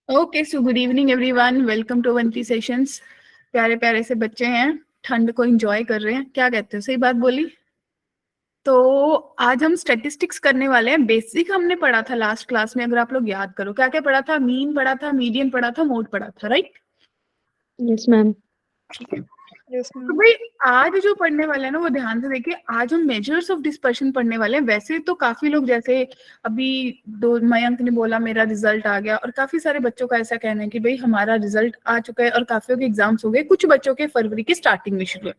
Okay, so good evening everyone, welcome to Avanti sessions. प्यारे प्यारे से बच्चे हैं, ठंड को एंजॉय कर रहे हैं, क्या कहते हो? सही बात बोली। तो आज हम स्टैटिस्टिक्स करने वाले हैं। बेसिक हमने पढ़ा था लास्ट क्लास में, अगर आप लोग याद करो। क्या क्या पढ़ा था? मीन पढ़ा था, मीडियन पढ़ा था, मोड पढ़ा था, राइट? Yes ma'am. ठीक है। तो भाई आज जो पढ़ने वाले हैं ना, वो ध्यान से देखिए। आज हम मेजर्स ऑफ डिस्पर्शन पढ़ने वाले हैं। वैसे तो काफी लोग, जैसे अभी मयंक ने बोला मेरा रिजल्ट आ गया, और काफी सारे बच्चों का ऐसा कहना है कि भाई हमारा रिजल्ट आ चुका है, और काफियों के एग्जाम्स हो गए, कुछ बच्चों के फरवरी की स्टार्टिंग में शुरू है।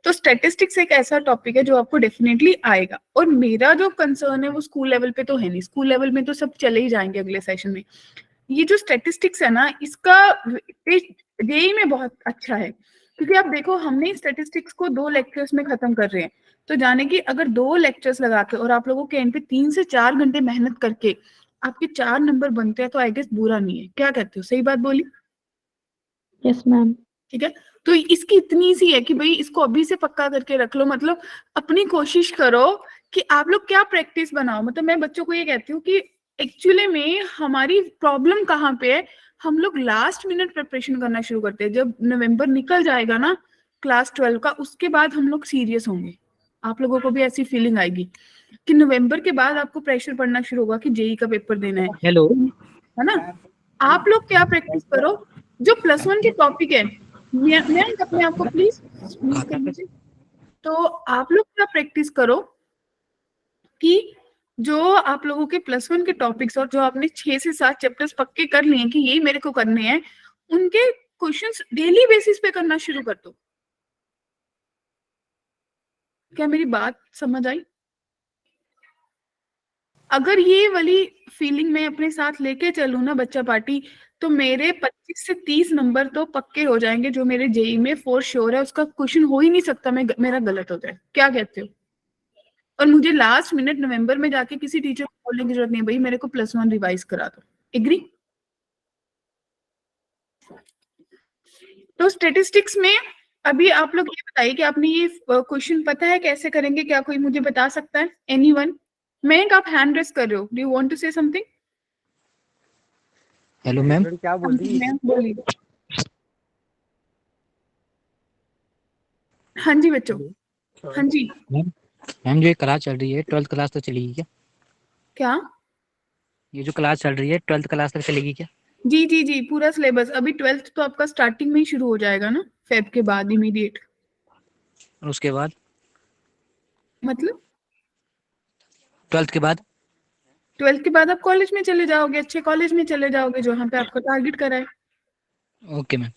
तो स्टेटिस्टिक्स एक ऐसा टॉपिक है जो आपको डेफिनेटली आएगा। और मेरा जो कंसर्न है वो स्कूल लेवल पे तो है नहीं, स्कूल लेवल में तो सब चले ही जाएंगे अगले सेशन में। ये जो स्टेटिस्टिक्स है ना, इसका जेईई में बहुत अच्छा है, क्योंकि आप देखो हमने स्टेटिस्टिक्स को 2 लेक्चर्स में खत्म कर रहे हैं। तो जाने की अगर 2 लेक्चर्स लगा के और आप लोगों के एंड पे 3 से 4 घंटे मेहनत करके आपके 4 नंबर बनते हैं, तो आई गेस बुरा नहीं है। क्या कहते हो? सही बात बोली? Yes ma'am. ठीक है। तो इसकी इतनी सी है कि भाई इसको अभी से पक्का करके रख लो। मतलब अपनी कोशिश करो कि आप लोग क्या प्रैक्टिस बनाओ। मतलब मैं बच्चों को ये कहती हूँ कि एक्चुअली में हमारी प्रॉब्लम कहाँ पे है, हम लोग लास्ट मिनट प्रिपरेशन करना शुरू करते हैं। जब नवंबर निकल जाएगा ना क्लास 12 का, उसके बाद हम लोग सीरियस होंगे। आप लोगों को भी ऐसी फीलिंग आएगी कि नवंबर के बाद आपको प्रेशर पड़ना शुरू होगा कि जेई का पेपर देना है। हेलो, है ना? आप लोग क्या प्रैक्टिस करो, जो +1 के टॉपिक है। मैं अपने आप को प्लीज म्यूट कर लीजिए। तो आप लोग क्या प्रैक्टिस करो कि जो आप लोगों के +1 के टॉपिक्स, और जो आपने 6 से 7 चैप्टर्स पक्के कर लिए हैं कि यही मेरे को करने हैं, उनके क्वेश्चंस डेली बेसिस पे करना शुरू कर दो। क्या मेरी बात समझ आई? अगर ये वाली फीलिंग मैं अपने साथ लेके चलूं ना बच्चा पार्टी, तो मेरे 25 से 30 नंबर तो पक्के हो जाएंगे, जो मेरे जेई में फॉर श्योर है। उसका क्वेश्चन हो ही नहीं सकता मेरा गलत हो जाए। क्या कहते हो? और मुझे लास्ट मिनट नवंबर में जाके किसी टीचर को बोलने की जरूरत नहीं, भाई मेरे को +1 रिवाइज करा दो। एग्री? तो स्टेटिस्टिक्स में अभी आप लोग ये बताइए कि आपने ये क्वेश्चन पता है कैसे करेंगे? क्या कोई मुझे बता सकता है? एनीवन? मैं आप हैंड रेस कर रहे हो, do you want to say something? Hello ma'am. क्या बोल रही है? बोलिए। हाँ जी बच्चों। हाँ जी मैम जो ये क्लास चल रही है 12th क्लास तक चलेगी क्या? क्या? ये जो क्लास चल रही है 12th क्लास तक चलेगी क्या? जी जी जी, पूरा सिलेबस। अभी 12th तो आपका स्टार्टिंग में ही शुरू हो जाएगा ना, फेब के बाद इमीडिएट। और उसके बाद मतलब 12th के बाद 12th के बाद आप कॉलेज में चले जाओगे, अच्छे कॉलेज में चले जाओगे, जहाँ पे आपका टारगेट करा है। Okay ma'am.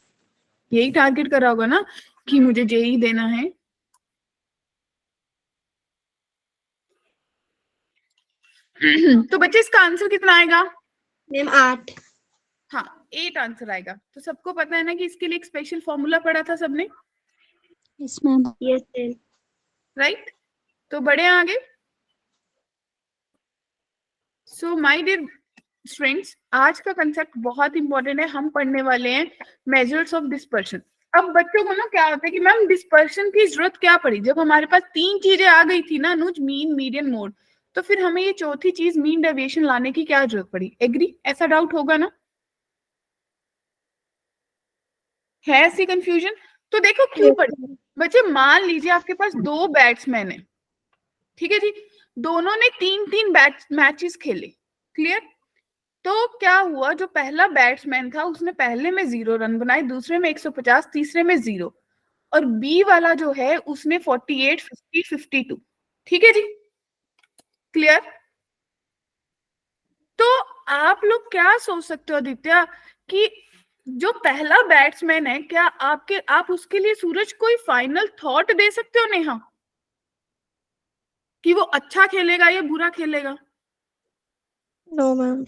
यही टारगेट करा होगा ना कि मुझे जेई देना है। तो बच्चे इसका आंसर कितना आएगा? मैम 8। हाँ, 8 आंसर आएगा। तो सबको पता है ना कि इसके लिए एक स्पेशल फॉर्मूला पढ़ा था सबने, yes ma'am. Yes ma'am. Right? तो बढ़े आगे। सो माय डियर स्टूडेंट्स, आज का कंसेप्ट बहुत इंपॉर्टेंट है। हम पढ़ने वाले हैं मेजर्स ऑफ डिस्पर्शन। अब बच्चों को ना क्या होता है कि मैम डिस्पर्शन की जरूरत क्या पड़ी? जब हमारे पास 3 चीजें आ गई थी ना, अनुज, मीन, मीडियन, मोड, तो फिर हमें ये चौथी चीज मीन डेविएशन लाने की क्या जरूरत पड़ी? एग्री? ऐसा डाउट होगा ना? है ऐसी कंफ्यूजन? तो देखो क्यों पड़ी। बच्चे मान लीजिए आपके पास 2 बैट्समैन है, ठीक है जी, दोनों ने 3-3 मैचेस खेले। क्लियर? तो क्या हुआ, जो पहला बैट्समैन था उसने पहले में 0 रन बनाए, दूसरे में 150, तीसरे में 0, और बी वाला जो है उसने 48, 50, 52। ठीक है जी? क्लियर? तो आप लोग क्या सोच सकते हो आदित्य कि जो पहला बैट्समैन है, क्या आप उसके लिए सूरज कोई फाइनल थॉट दे सकते हो नेहा, कि वो अच्छा खेलेगा या बुरा खेलेगा? No ma'am.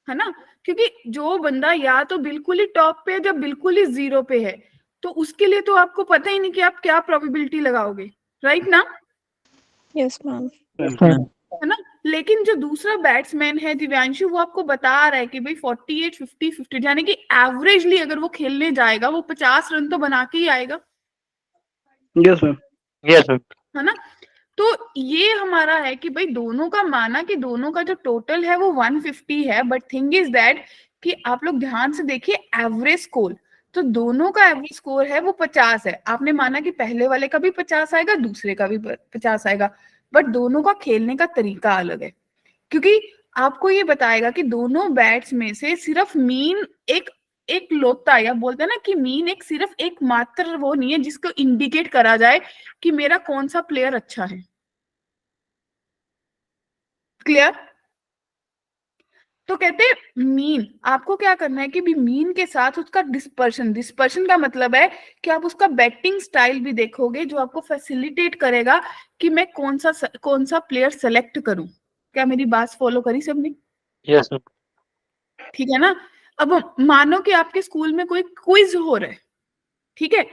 है ना? क्योंकि जो बंदा या तो बिल्कुल ही टॉप पे है, जब बिल्कुल ही 0 पे है, तो उसके लिए तो आपको पता ही नहीं कि आप क्या प्रोबेबिलिटी लगाओगे, राइट ना? Yes ma'am. है ना? लेकिन जो दूसरा बैट्समैन है दिव्यांशु, वो आपको बता रहा है कि भाई 48, 50, 50, यानी कि एवरेजली अगर वो खेलने जाएगा वो 50 रन तो बना के ही आएगा। Yes ma'am. Yes ma'am. है ना? तो ये हमारा है कि भाई दोनों का माना कि दोनों का जो टोटल है वो 150 है, बट थिंग इज दैट कि आप लोग ध्यान से देखिए एवरेज स्कोर, तो दोनों का एवरेज स्कोर है वो 50 है। आपने माना कि पहले वाले का भी 50 आएगा, दूसरे का भी 50 आएगा, बट दोनों का खेलने का तरीका अलग है, क्योंकि आपको ये बताएगा कि दोनों बैट्स में से सिर्फ मीन एक एक लोता, या बोलते हैं ना कि मीन एक सिर्फ एक मात्र वो नहीं है जिसको इंडिकेट करा जाए कि मेरा कौन सा प्लेयर अच्छा है। क्लियर? तो कहते हैं मीन, आपको क्या करना है कि भी मीन के साथ उसका डिस्पर्शन, डिस्पर्शन का मतलब है कि आप उसका बैटिंग स्टाइल भी देखोगे जो आपको फैसिलिटेट करेगा कि मैं कौन सा प्लेयर सेलेक्ट करूं। क्या मेरी बात फॉलो करी सबने? Yes ma'am. ठीक है ना? अब मानो कि आपके स्कूल में कोई क्विज हो रहा है, ठीक है,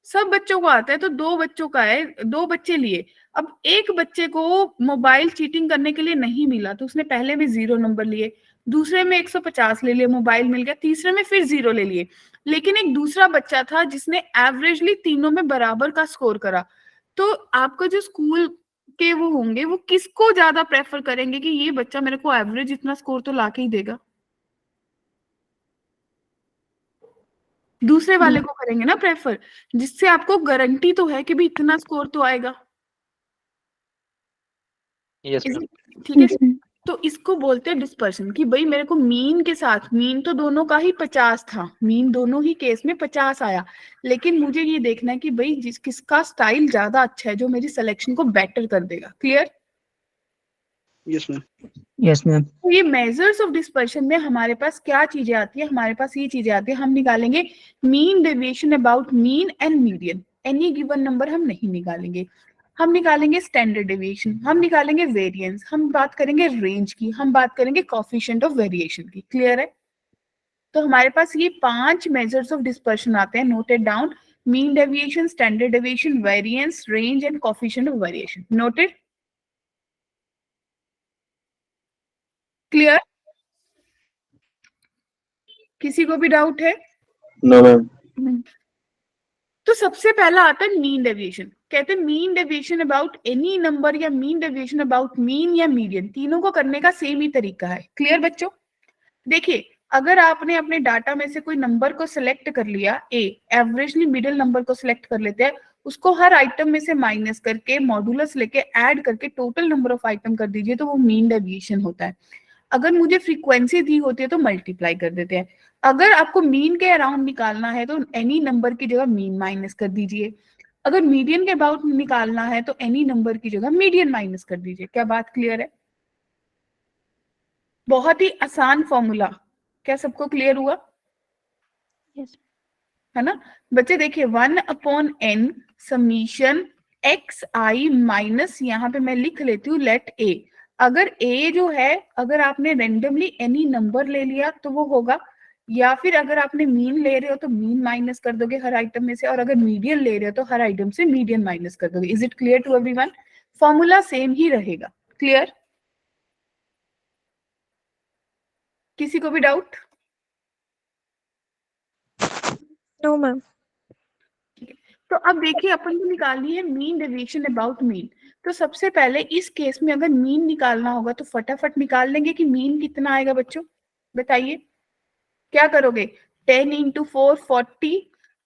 सब बच्चों को आता है, तो दो बच्चों का है, दो बच्चे लिए। अब एक बच्चे को मोबाइल चीटिंग करने के लिए नहीं मिला, तो उसने पहले में 0 नंबर लिए, दूसरे में 150 ले लिए, मोबाइल मिल गया, तीसरे में फिर 0 ले लिए। लेकिन एक दूसरा बच्चा था जिसने एवरेजली तीनों में बराबर का स्कोर करा। तो आपका जो स्कूल के वो होंगे, वो किसको ज्यादा प्रेफर करेंगे कि ये बच्चा मेरे को एवरेज इतना स्कोर तो ला के ही देगा? दूसरे वाले को करेंगे ना प्रेफर, जिससे आपको गारंटी तो है कि भी इतना स्कोर तो आएगा। Yes ma'am. ठीक है, तो इसको बोलते हैं डिस्पर्शन, कि भाई मेरे को मीन के साथ, मीन तो दोनों का ही 50 था, मीन दोनों ही केस में 50 आया, लेकिन मुझे ये देखना है कि भाई किसका स्टाइल ज्यादा अच्छा है जो मेरी सिलेक्शन को बेटर कर देगा। Clear? Yes ma'am. Yes ma'am. तो ये मेजर्स ऑफ डिस्पर्शन में हमारे पास क्या चीजें आती है? हमारे पास ये चीजें आती है, हम निकालेंगे mean deviation about mean and median. Any given number हम नहीं निकालेंगे, हम निकालेंगे स्टैंडर्ड डेविएशन, हम निकालेंगे वेरिएंस, हम बात करेंगे रेंज की, हम बात करेंगे कोफिशिएंट ऑफ वेरिएशन की। क्लियर है? तो हमारे पास ये 5 मेजर्स ऑफ डिस्पर्शन आते हैं, noted down: mean deviation, standard deviation, variance, range and coefficient of variation. Noted? Clear? किसी को भी डाउट है? No ma'am. तो सबसे पहला आता है मीन डेविएशन। कहते हैं mean deviation about any number, या मीन डेविएशन अबाउट मीन या मीडियन, तीनों को करने का सेम ही तरीका है। क्लियर बच्चों? देखिए, अगर आपने अपने डाटा में से कोई नंबर को सिलेक्ट कर लिया, एवरेजली मिडिल नंबर को सिलेक्ट कर लेते हैं, उसको हर आइटम में से माइनस करके मॉडुलस लेके ऐड करके टोटल नंबर ऑफ आइटम कर दीजिए, तो वो मीन डेविएशन होता है। अगर मुझे फ्रीक्वेंसी दी होती है तो मल्टीप्लाई कर देते हैं। अगर आपको मीन के अराउंड निकालना है तो एनी नंबर की जगह मीन माइनस कर दीजिए। अगर मीडियन के अबाउट निकालना है तो एनी नंबर की जगह मीडियन माइनस कर दीजिए। क्या बात क्लियर है? बहुत ही आसान फॉर्मूला। क्या सबको क्लियर हुआ? Yes. है ना बच्चे? देखिए 1/n summation x i minus, यहाँ पे मैं लिख लेती हूँ लेट ए। अगर ए जो है, अगर आपने रेंडमली एनी नंबर ले लिया तो वो होगा, या फिर अगर आपने मीन ले रहे हो तो मीन माइनस कर दोगे हर आइटम में से, और अगर मीडियन ले रहे हो तो हर आइटम से मीडियन माइनस कर दोगे। Is it clear to everyone? Formula same ही रहेगा। क्लियर? किसी को भी डाउट? No, ma'am. तो अब देखिए, अपन को निकालनी है मीन डेविएशन अबाउट मीन। तो सबसे पहले इस केस में अगर मीन निकालना होगा तो फटाफट निकाल लेंगे कि मीन कितना आएगा बच्चों, बताइए। क्या करोगे? 10 इंटू 4 40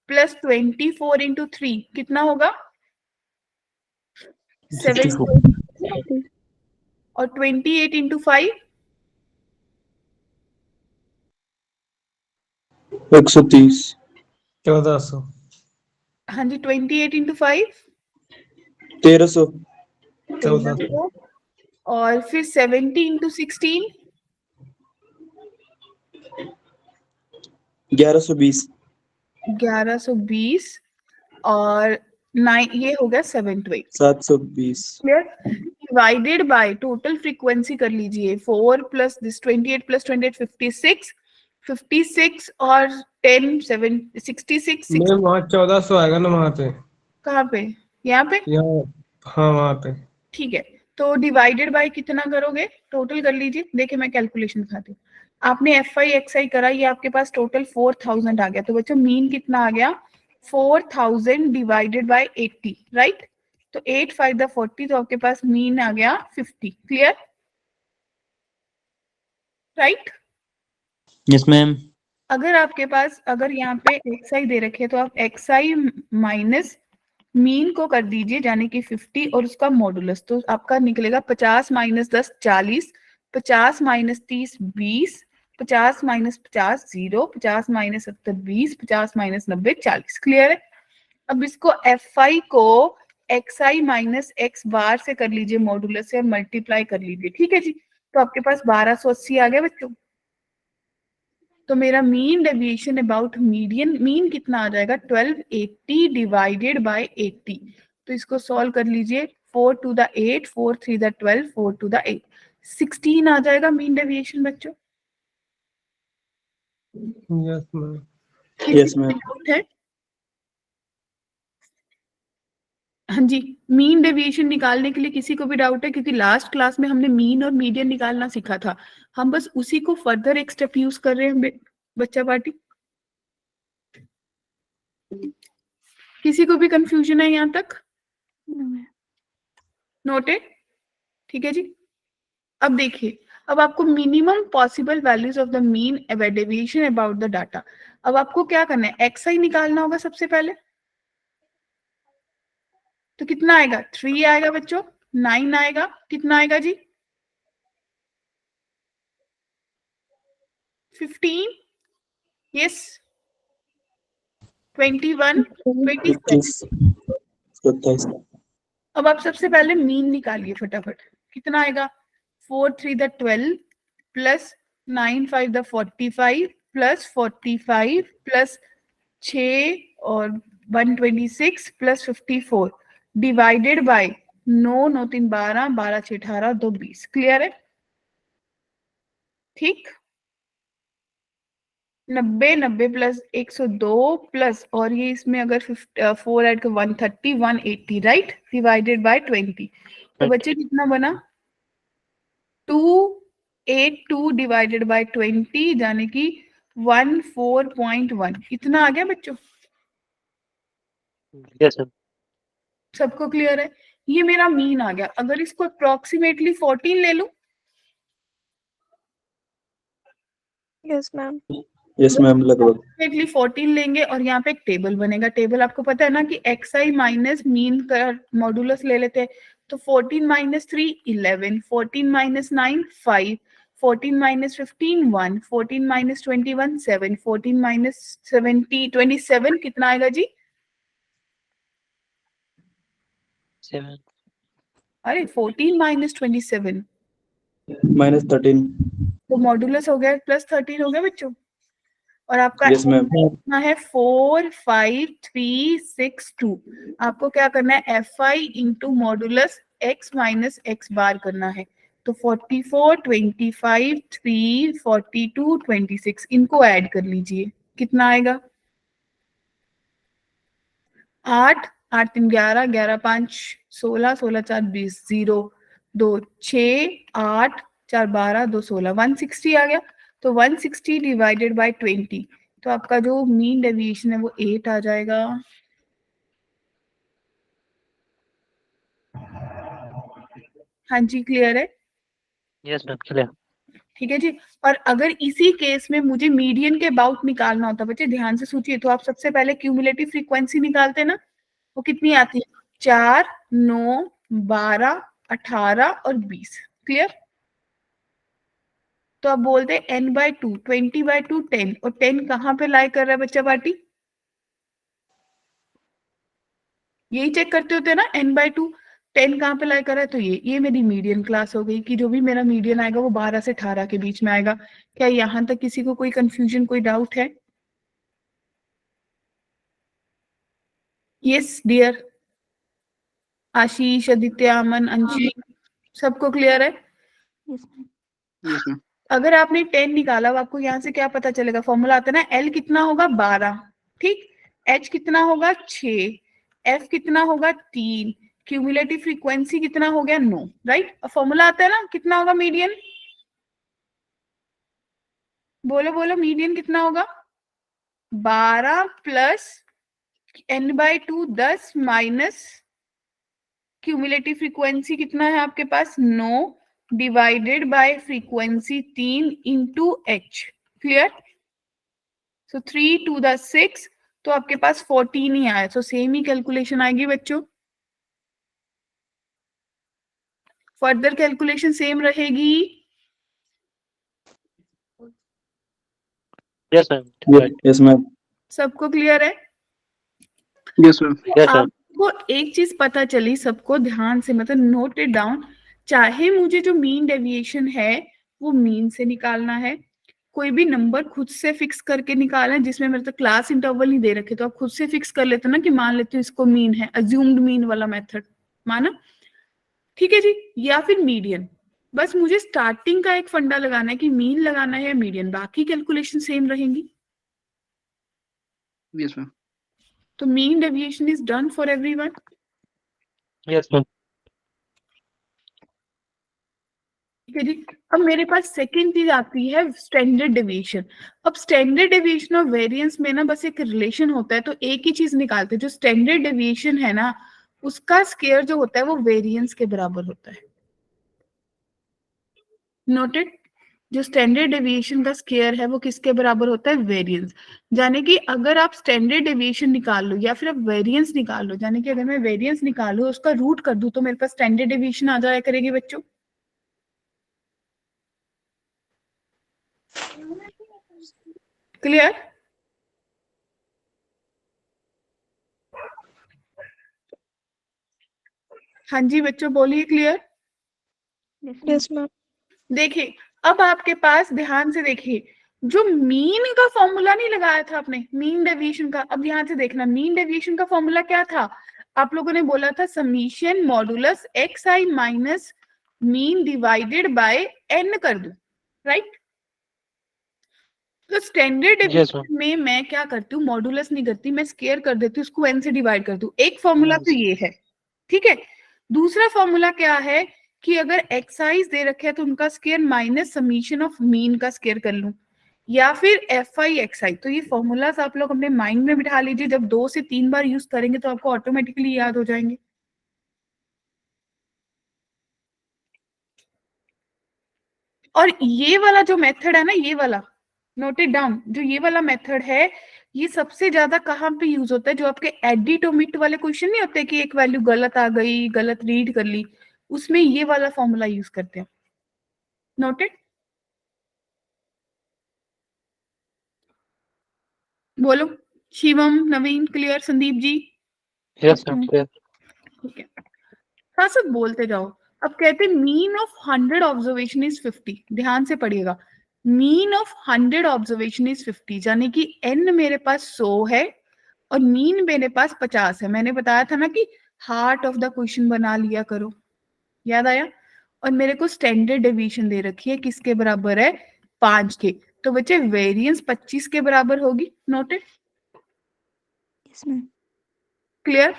प्लस 24 इंटू 3 कितना होगा? 7 और 28 इंटू 5 130। 1400। हाँ जी, 28 इंटू 5 1300। 1300, और फिर 70 इंटू 16 1120। 1120, और 9 ये हो गया 7 to 8। 720। Clear? Divided by total frequency कर लीजिए, 4 प्लस दिस 28 प्लस 28 56, 56 और 10 7 66। मैम वहाँ 1400 आएगा ना वहाँ पे? कहाँ पे? यहाँ पे? यहाँ, हाँ वहाँ पे। ठीक है, तो डिवाइडेड बाय कितना करोगे? टोटल कर लीजिए। देखिए मैं कैलकुलेशन दिखाती हूँ। आपने FI XI करा, ये आपके पास टोटल 4000 आ गया। तो बच्चों मीन कितना आ गया? 4000 डिवाइडेड बाय 80, राइट? तो 8 5 40, तो आपके पास मीन आ गया 50। क्लियर? राइट? Yes ma'am. अगर आपके पास अगर यहाँ पे xi दे रखे तो आप xi माइनस मीन को कर दीजिए यानी कि 50 और उसका मॉडुलस, तो आपका निकलेगा 50 minus 10 40, 50 minus 30 20, 50 minus 50 0, 50 minus 70 20, 50 minus 90 40। Clear है? अब इसको fi को xi माइनस x बार से कर लीजिए मॉडुलस से और मल्टीप्लाई कर लीजिए। ठीक है जी, तो आपके पास 1280 आ गया बच्चों। तो मेरा mean deviation about median mean कितना आ जाएगा 1280 डिवाइडेड बाय 80। तो इसको सॉल्व कर लीजिए, 4 to the 8, 4 3 the 12, 4 to the 8, 16 आ जाएगा मीन डेविएशन बच्चों। Yes ma'am. Yes ma'am. Doubt है? हाँ जी, मीन डेविएशन निकालने के लिए किसी को भी डाउट है? क्योंकि लास्ट क्लास में हमने मीन और मीडियन निकालना सीखा था, हम बस उसी को फर्दर एक स्टेप यूज कर रहे हैं बच्चा पार्टी। किसी को भी कंफ्यूजन है यहाँ तक? No, ma'am. नोटेड? ठीक है जी। अब देखिए, अब आपको minimum possible values of the mean deviation about the data. अब आपको क्या करना है, xi निकालना होगा सबसे पहले। तो कितना आएगा, 3 आएगा बच्चों, 9 आएगा, कितना आएगा जी 15, यस 21, 27। 27। अब आप सबसे पहले मीन निकालिए फटाफट, कितना आएगा 4 3 the 12 plus 9 5 the 45 plus 45 plus 6 और 126 प्लस 54 डिवाइडेड बाय 9 9 3 12 12 6 18 2 20। क्लियर है? ठीक, 90 90 प्लस 102 प्लस और ये इसमें अगर 4 ऐड कर 130 180 राइट, डिवाइडेड बाय 20। तो बच्चे कितना बना 282 डिवाइडेड बाय 20 यानी कि 14.1। इतना आ गया बच्चों? Yes ma'am. सबको क्लियर है? ये मेरा मीन आ गया। अगर इसको अप्रोक्सीमेटली 14 ले लूं, Yes, ma'am. यस मैम लगभग। अप्रोक्सीमेटली 14 लेंगे और यहाँ पे एक टेबल बनेगा। टेबल आपको पता है ना कि xi माइनस मीन का मॉडुलस ले लेते हैं। तो 14 minus 3 11, 14 minus 9 5, 14 minus 15 1, 14 minus 21 7, 14 minus 70 27 कितना आएगा जी? 7 अरे 14 माइनस 27 -13। तो मॉडुलस हो गया प्लस 13 हो गया बच्चों। और आपका यस मैम। कितना है 4 5 3 6 2। आपको क्या करना है fi into modulus x minus x बार करना है। तो 44 25 3 42 26 इनको ऐड कर लीजिए, कितना आएगा 8 8 3 11 11 5 16 16 4 20 0 2 6 8 4 12 2 16 160 आ गया। तो 160 डिवाइडेड बाय 20, तो आपका जो मीन डेविएशन है वो 8 आ जाएगा। हाँ जी, क्लियर है? Yes ma'am clear. ठीक है जी। और अगर इसी केस में मुझे मीडियन के अबाउट निकालना होता, बच्चे ध्यान से सोचिए, तो आप सबसे पहले क्यूमुलेटिव फ्रीक्वेंसी निकालते ना, वो कितनी आती है 4 9 12 18 और 20। क्लियर? तो आप बोलते हैं n/2 20/2 10, और 10 कहाँ पे लाई कर रहा है बच्चा पार्टी? यही चेक करते होते हैं ना n/2 10 कहाँ पे लाई कर रहा है। तो ये मेरी मीडियन क्लास हो गई कि जो भी मेरा मीडियन आएगा वो 12 से 18 के बीच में आएगा। क्या यहाँ तक किसी को कोई कंफ्यूजन, कोई डाउट है? यस डियर आशीष, आदित्य, अमन, अंशी, सबको क्लियर है? Yes, ma'am. Yes ma'am. अगर आपने 10 निकाला, अब आपको यहाँ से क्या पता चलेगा, फॉर्मूला आता है ना, L कितना होगा 12, ठीक, H कितना होगा 6, F कितना होगा 3, क्यूमुलेटिव फ्रीक्वेंसी कितना हो गया 9, राइट। अब फॉर्मूला आता है ना, कितना होगा मीडियन, बोलो बोलो मीडियन कितना होगा 12 plus n/2 10 minus cumulative frequency कितना है आपके पास 9 divided by frequency 3 into h। Clear? So 3 to the 6 तो आपके पास 14 ही आया, सो सेम ही कैलकुलेशन आएगी बच्चों। फर्दर कैलकुलेशन सेम रहेगी। Yes ma'am. Yes, ma'am. सबको क्लियर है? Yes, ma'am. Yes sir. आपको एक चीज पता चली, सबको ध्यान से मतलब नोट इट डाउन, चाहे मुझे जो मीन डेविएशन है वो मीन से निकालना है, कोई भी नंबर खुद से फिक्स करके निकालना है, जिसमें मेरे तो क्लास इंटरवल नहीं दे रखे तो आप खुद से फिक्स कर लेते ना कि मान लेते हो इसको मीन है, अज्यूम्ड मीन वाला मेथड माना, ठीक है जी, या फिर मीडियन। बस मुझे स्टार्टिंग का एक फंडा लगाना है कि मीन लगाना है या मीडियन, बाकी कैलकुलेशन सेम रहेंगी। Yes, ma'am. तो mean deviation is done for everyone. Yes ma'am. ठीक है जी। अब मेरे पास सेकंड चीज आती है स्टैंडर्ड डेविएशन। अब स्टैंडर्ड डेविएशन और वेरिएंस में ना बस एक रिलेशन होता है, तो एक ही चीज निकालते हैं, जो स्टैंडर्ड डेविएशन है ना उसका स्क्वायर जो होता है वो वेरिएंस के बराबर होता है। नोटेड? जो स्टैंडर्ड डेविएशन का स्क्वायर है वो किसके बराबर होता है? वेरिएंस। यानी कि अगर आप स्टैंडर्ड डेविएशन निकाल लो या फिर आप वेरिएंस निकाल लो, यानी कि अगर मैं वेरिएंस निकालू उसका रूट कर दूं तो मेरे पास स्टैंडर्ड डेविएशन आ जाया करेगी बच्चों। क्लियर? हाँ जी बच्चों बोलिए, क्लियर? Yes, ma'am. देखिए अब आपके पास ध्यान से देखिए, जो मीन का फॉर्मूला नहीं लगाया था आपने मीन डेविएशन का, अब ध्यान से देखना मीन डेविएशन का फॉर्मूला क्या था? आप लोगों ने बोला था summation modulus x i minus mean divided by n कर दूं, राइट? तो स्टैंडर्ड Yes, डेविएशन में मैं क्या करती हूँ, मॉडुलस नहीं करती, मैं स्क्वायर कर देती हूँ, उसको एन से डिवाइड कर दूं। एक फॉर्मूला तो ये है, ठीक है। दूसरा फॉर्मूला क्या है कि अगर एक्साइज दे रखे हैं तो उनका square minus summation of mean का स्क्वायर कर लूं, या फिर एफ आई एक्स आई। तो ये फॉर्मूलाज आप लोग अपने माइंड में बिठा लीजिए, जब 2 से 3 बार यूज करेंगे तो आपको ऑटोमेटिकली याद हो जाएंगे। और ये वाला जो मेथड है ना, ये वाला नोट इट डाउन, जो ये वाला मेथड है ये सबसे ज्यादा कहाँ पे यूज होता है? जो आपके एडिट ओमिट वाले क्वेश्चन नहीं होते कि एक वैल्यू गलत आ गई, गलत रीड कर ली, उसमें ये वाला फॉर्मूला यूज करते हैं। नोटेड? बोलो Shivam, Naveen, clear? Sandeep ji? Yes ma'am. ठीक है, साथ साथ बोलते जाओ। अब कहते हैं मीन ऑफ 100 ऑब्जर्वेशन इज 50। ध्यान से पढ़िएगा, मीन ऑफ 100 ऑब्जर्वेशन इज 50, यानी कि एन मेरे पास 100 है और मीन मेरे पास 50 है। मैंने बताया था ना कि हार्ट ऑफ द क्वेश्चन बना लिया करो, याद आया? और मेरे को स्टैंडर्ड डेविएशन दे रखी है, किसके बराबर है? 5 के। तो बच्चे वेरिएंस 25 के बराबर होगी। नोटेड? Yes, ma'am. क्लियर?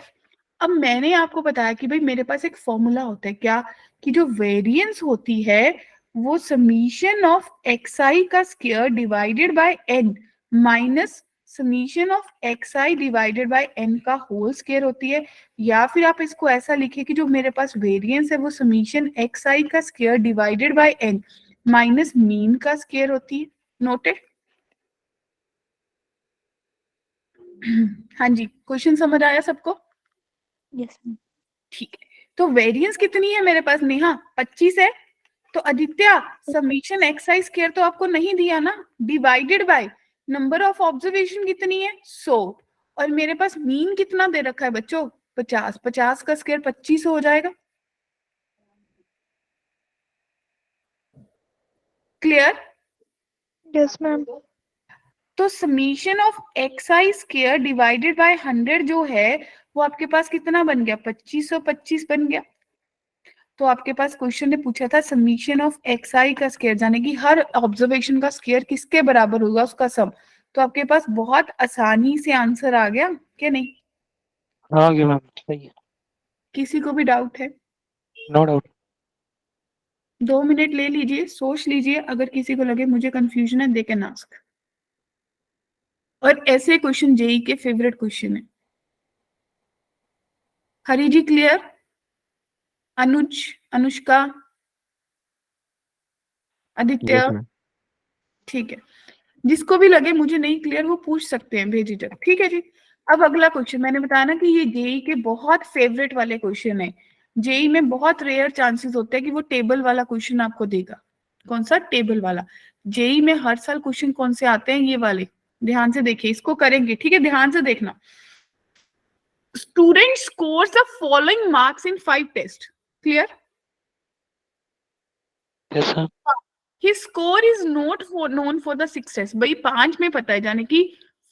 अब मैंने आपको बताया कि भाई मेरे पास एक फॉर्मूला होता है क्या, कि जो वेरिएंस होती है वो समीशन ऑफ एक्स आई का square divided by n minus summation of x i divided by n का होल स्क्वायर होती है। या फिर आप इसको ऐसा लिखिए कि जो मेरे पास वेरिएंस है वो समीशन एक्स आई का square divided by n minus mean का स्क्वायर होती है। नोटेड? हाँ जी, क्वेश्चन समझ आया सबको? Yes, ma'am. ठीक है, तो वेरिएंस कितनी है मेरे पास? नेहा 25 है। तो आदित्य समीशन एक्स आई स्क्वायर तो आपको नहीं दिया ना, divided by number of observation कितनी है? 100। और मेरे पास मीन कितना दे रखा है बच्चों? 50। 50 का स्क्वायर 25 हो जाएगा। क्लियर? Yes, ma'am. तो summation of x I square divided bye 100 जो है वो आपके पास कितना बन गया? 2525 बन गया। तो आपके पास क्वेश्चन ने पूछा था समीशन ऑफ एक्स आई का स्क्वायर, यानी कि हर ऑब्जर्वेशन का स्क्वायर किसके बराबर होगा? उसका सम। तो आपके पास बहुत आसानी से आंसर आ गया क्या? नहीं? हाँ मैम सही है। किसी को भी डाउट है? No doubt. 2 मिनट ले लीजिए, सोच लीजिए, अगर किसी को लगे मुझे कंफ्यूजन है दे कैन आस्क। और ऐसे क्वेश्चन जेई के फेवरेट क्वेश्चन है। Hari ji clear? Anuj, Anushka, Aditya? Yes ma'am. ठीक है, जिसको भी लगे मुझे नहीं क्लियर वो पूछ सकते हैं बेझिझक, ठीक है जी। अब अगला क्वेश्चन, मैंने बताया ना कि ये जेई के बहुत फेवरेट वाले क्वेश्चन है। जेई में बहुत रेयर चांसेस होते हैं कि वो टेबल वाला क्वेश्चन आपको देगा। कौन सा? टेबल वाला। जेई में हर साल क्वेश्चन कौन से आते हैं? ये वाले। ध्यान से देखिए, इसको करेंगे, ठीक है, ध्यान से देखना। Student scores the following marks in 5 test. Clear? Yes sir. His score is not known for the 6 tests। भाई 5 में पता है, जाने की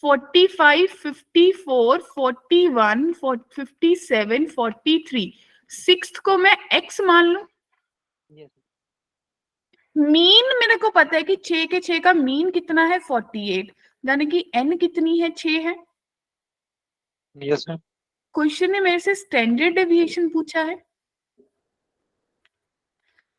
45, 54, 41, 57, 43। 6th को मैं x मान लूं। मीन मेरे को पता है कि 6 के 6 का मीन कितना है? 48। यानी कि n कितनी है? 6 है। Yes sir. क्वेश्चन ने मेरे से स्टैंडर्ड डेविएशन पूछा है,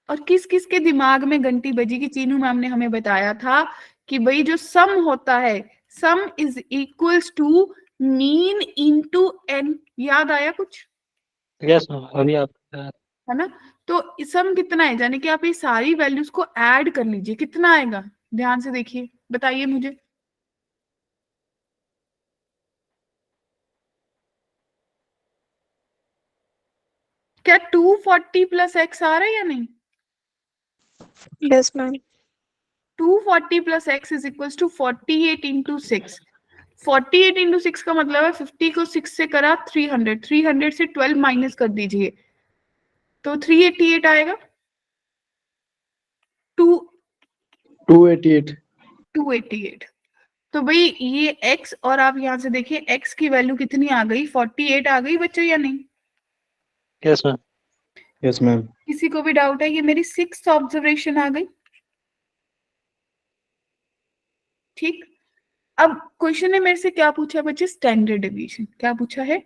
और किस किस के दिमाग में घंटी बजी की? चीनू मैम ने हमें बताया था कि भाई जो सम होता है, sum is equals to mean into n. याद आया कुछ? यस सर, अभी आप है ना? तो सम कितना है? यानी कि आप ये सारी वैल्यूज को ऐड कर लीजिए, कितना आएगा? ध्यान से देखिए, बताइए मुझे। क्या 240 प्लस एक्स आ रहा है या नहीं? Yes, ma'am. 240 plus x is equals to 48 into 6। 48 into 6 का मतलब है 50 को 6 से करा 300, 300 से 12 माइनस कर दीजिए तो 388 आएगा। 288। 288। तो भाई ये x, और आप यहाँ से देखिए x की वैल्यू कितनी आ गई? 48 आ गई बच्चों या नहीं? Yes ma'am. Yes ma'am. किसी को भी डाउट है? ये मेरी 6th ऑब्जर्वेशन आ गई, ठीक। अब क्वेश्चन ने मेरे से क्या पूछा है बच्चे? Standard deviation. क्या पूछा है?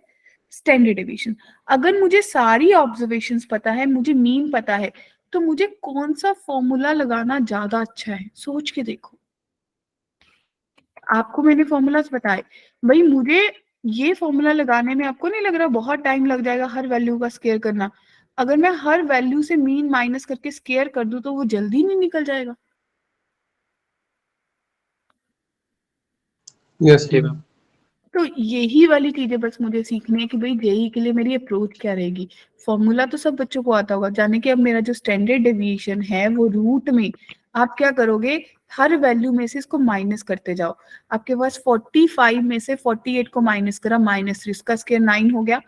Standard deviation. अगर मुझे सारी ऑब्जर्वेशंस पता है, मुझे मीन पता है, तो मुझे कौन सा फॉर्मूला लगाना ज्यादा अच्छा है? सोच के देखो। आपको मैंने फॉर्मूलाज बताए, भाई मुझे ये फॉर्मूला लगाने में आपको नहीं लग रहा बहुत टाइम लग जाएगा हर वैल्यू का स्केयर करना? अगर मैं हर वैल्यू से मीन माइनस करके स्केयर कर दूं तो वो जल्दी नहीं निकल जाएगा? यस जी मैम। मैम। तो यही वाली चीजें बस मुझे सीखनी है कि भाई जेई के लिए मेरी अप्रोच क्या रहेगी। फॉर्मूला तो सब बच्चों को आता होगा, जाने कि अब मेरा जो स्टैंडर्ड डेविएशन है वो रूट में आप क्या करोगे? हर वैल्यू में से इसको माइनस करते जाओ। आपके पास 45 में से 48 को माइनस करा, -3, उसका स्केयर 9 हो गया।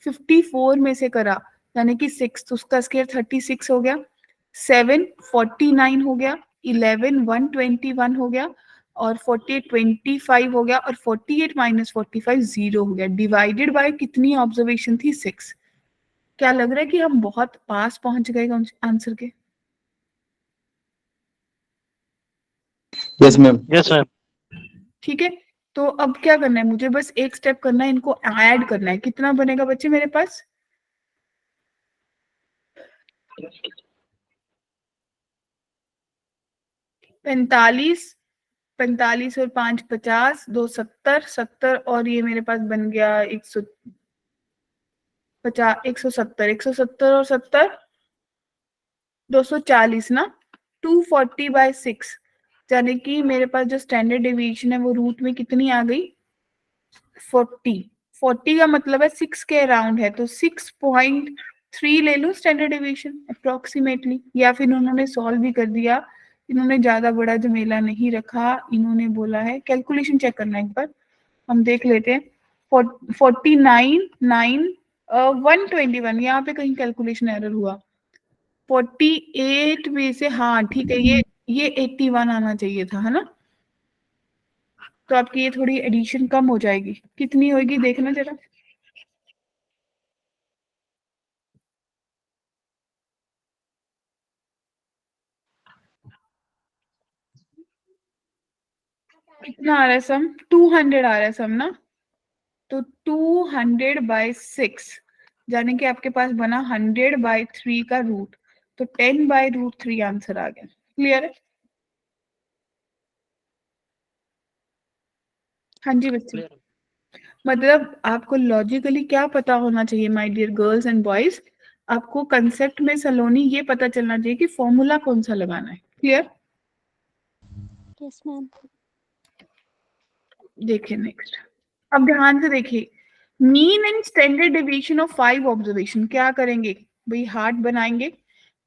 54 में से करा यानी कि 6, तो उसका स्केयर 36 हो गया। 7 49 हो गया। 11 121 हो गया। और 48 25 हो गया। और 48 माइनस 45 0 हो गया। डिवाइडेड बाय कितनी ऑब्जर्वेशन थी? 6। क्या लग रहा है कि हम बहुत पास पहुंच गए आंसर के? Yes ma'am. Yes ma'am. ठीक है, तो अब क्या करना है? मुझे बस एक स्टेप करना है, इनको ऐड करना है। कितना बनेगा बच्चे मेरे पास? पैंतालीस। 45 और 5 50, 2 70, 70 और ये मेरे पास बन गया 150, 170, 170 और 70 240 ना। 240/6 यानी कि मेरे पास जो स्टैंडर्ड डेविएशन है वो रूट में कितनी आ गई? 40। 40 का मतलब है 6 के अराउंड है, तो 6.3 ले लूं स्टैंडर्ड डेविएशन अप्रोक्सीमेटली। या फिर उन्होंने सॉल्व भी कर दिया, इन्होंने ज्यादा बड़ा झमेला नहीं रखा। इन्होंने बोला है कैलकुलेशन चेक करना एक बार, हम देख लेते हैं। 49 9 121, यहाँ पे कहीं कैलकुलेशन एरर हुआ। 48 में से, हाँ ठीक है, ये 81 आना चाहिए था, है ना? तो आपकी ये थोड़ी एडिशन कम हो जाएगी। कितनी होगी देखना जरा। कितना आ रहा है सम? 200 आ रहा है सम ना। तो 200/6 यानी कि आपके पास बना 100/3 का रूट, तो 10/√3 आंसर आ गया। क्लियर है? हाँ जी बच्चे। मतलब आपको लॉजिकली क्या पता होना चाहिए my dear girls and boys? आपको कंसेप्ट में सलोनी ये पता चलना चाहिए कि फॉर्मूला कौन सा लगाना है। क्लियर? Yes, ma'am. देखिए नेक्स्ट, अब ध्यान से देखिए, mean and standard deviation of 5 observation क्या करेंगे भाई, हार्ट बनाएंगे।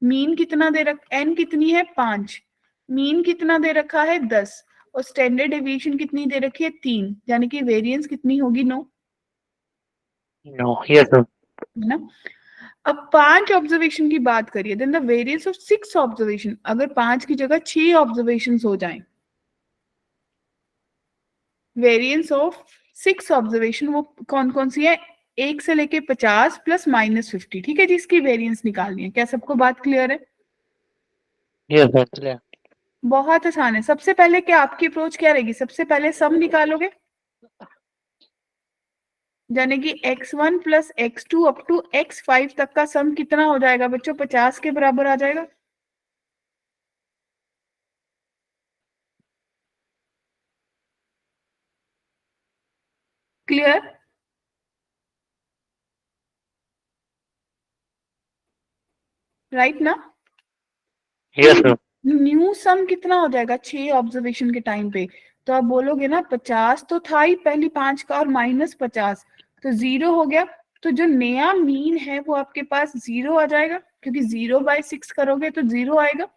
मीन कितना दे रख, एन कितनी है 5, मीन कितना दे रखा है 10, और स्टैंडर्ड डेविएशन कितनी दे रखी है 3, यानी कि वेरिएंस कितनी होगी 9, नो, यस मैम। है ना। अब 5 ऑब्जर्वेशन की बात करिए, then the variance of 6 observation, अगर 5 की जगह 6 ऑब्जर्वेशन हो जाएं, वेरिएंस ऑफ 6 ऑब्जर्वेशन वो कौन कौन सी है, 1 से लेके 50 प्लस माइनस 50, ठीक है, जिसकी वेरिएंस निकालनी है। क्या सबको बात क्लियर है? Yes ma'am, clear. बहुत आसान है। सबसे पहले क्या आपकी अप्रोच क्या रहेगी, सबसे पहले सम निकालोगे, यानी कि x1 plus x2 up to x5 तक का सम कितना हो जाएगा बच्चों, 50 के बराबर आ जाएगा। क्लियर? राइट ना। Yes ma'am. न्यू सम कितना हो जाएगा 6 ऑब्जर्वेशन के टाइम पे, तो आप बोलोगे ना 50 तो था ही पहली 5 का, और माइनस 50 तो 0 हो गया। तो जो नया मीन है वो आपके पास 0 आ जाएगा, क्योंकि 0/6 करोगे तो 0 आएगा।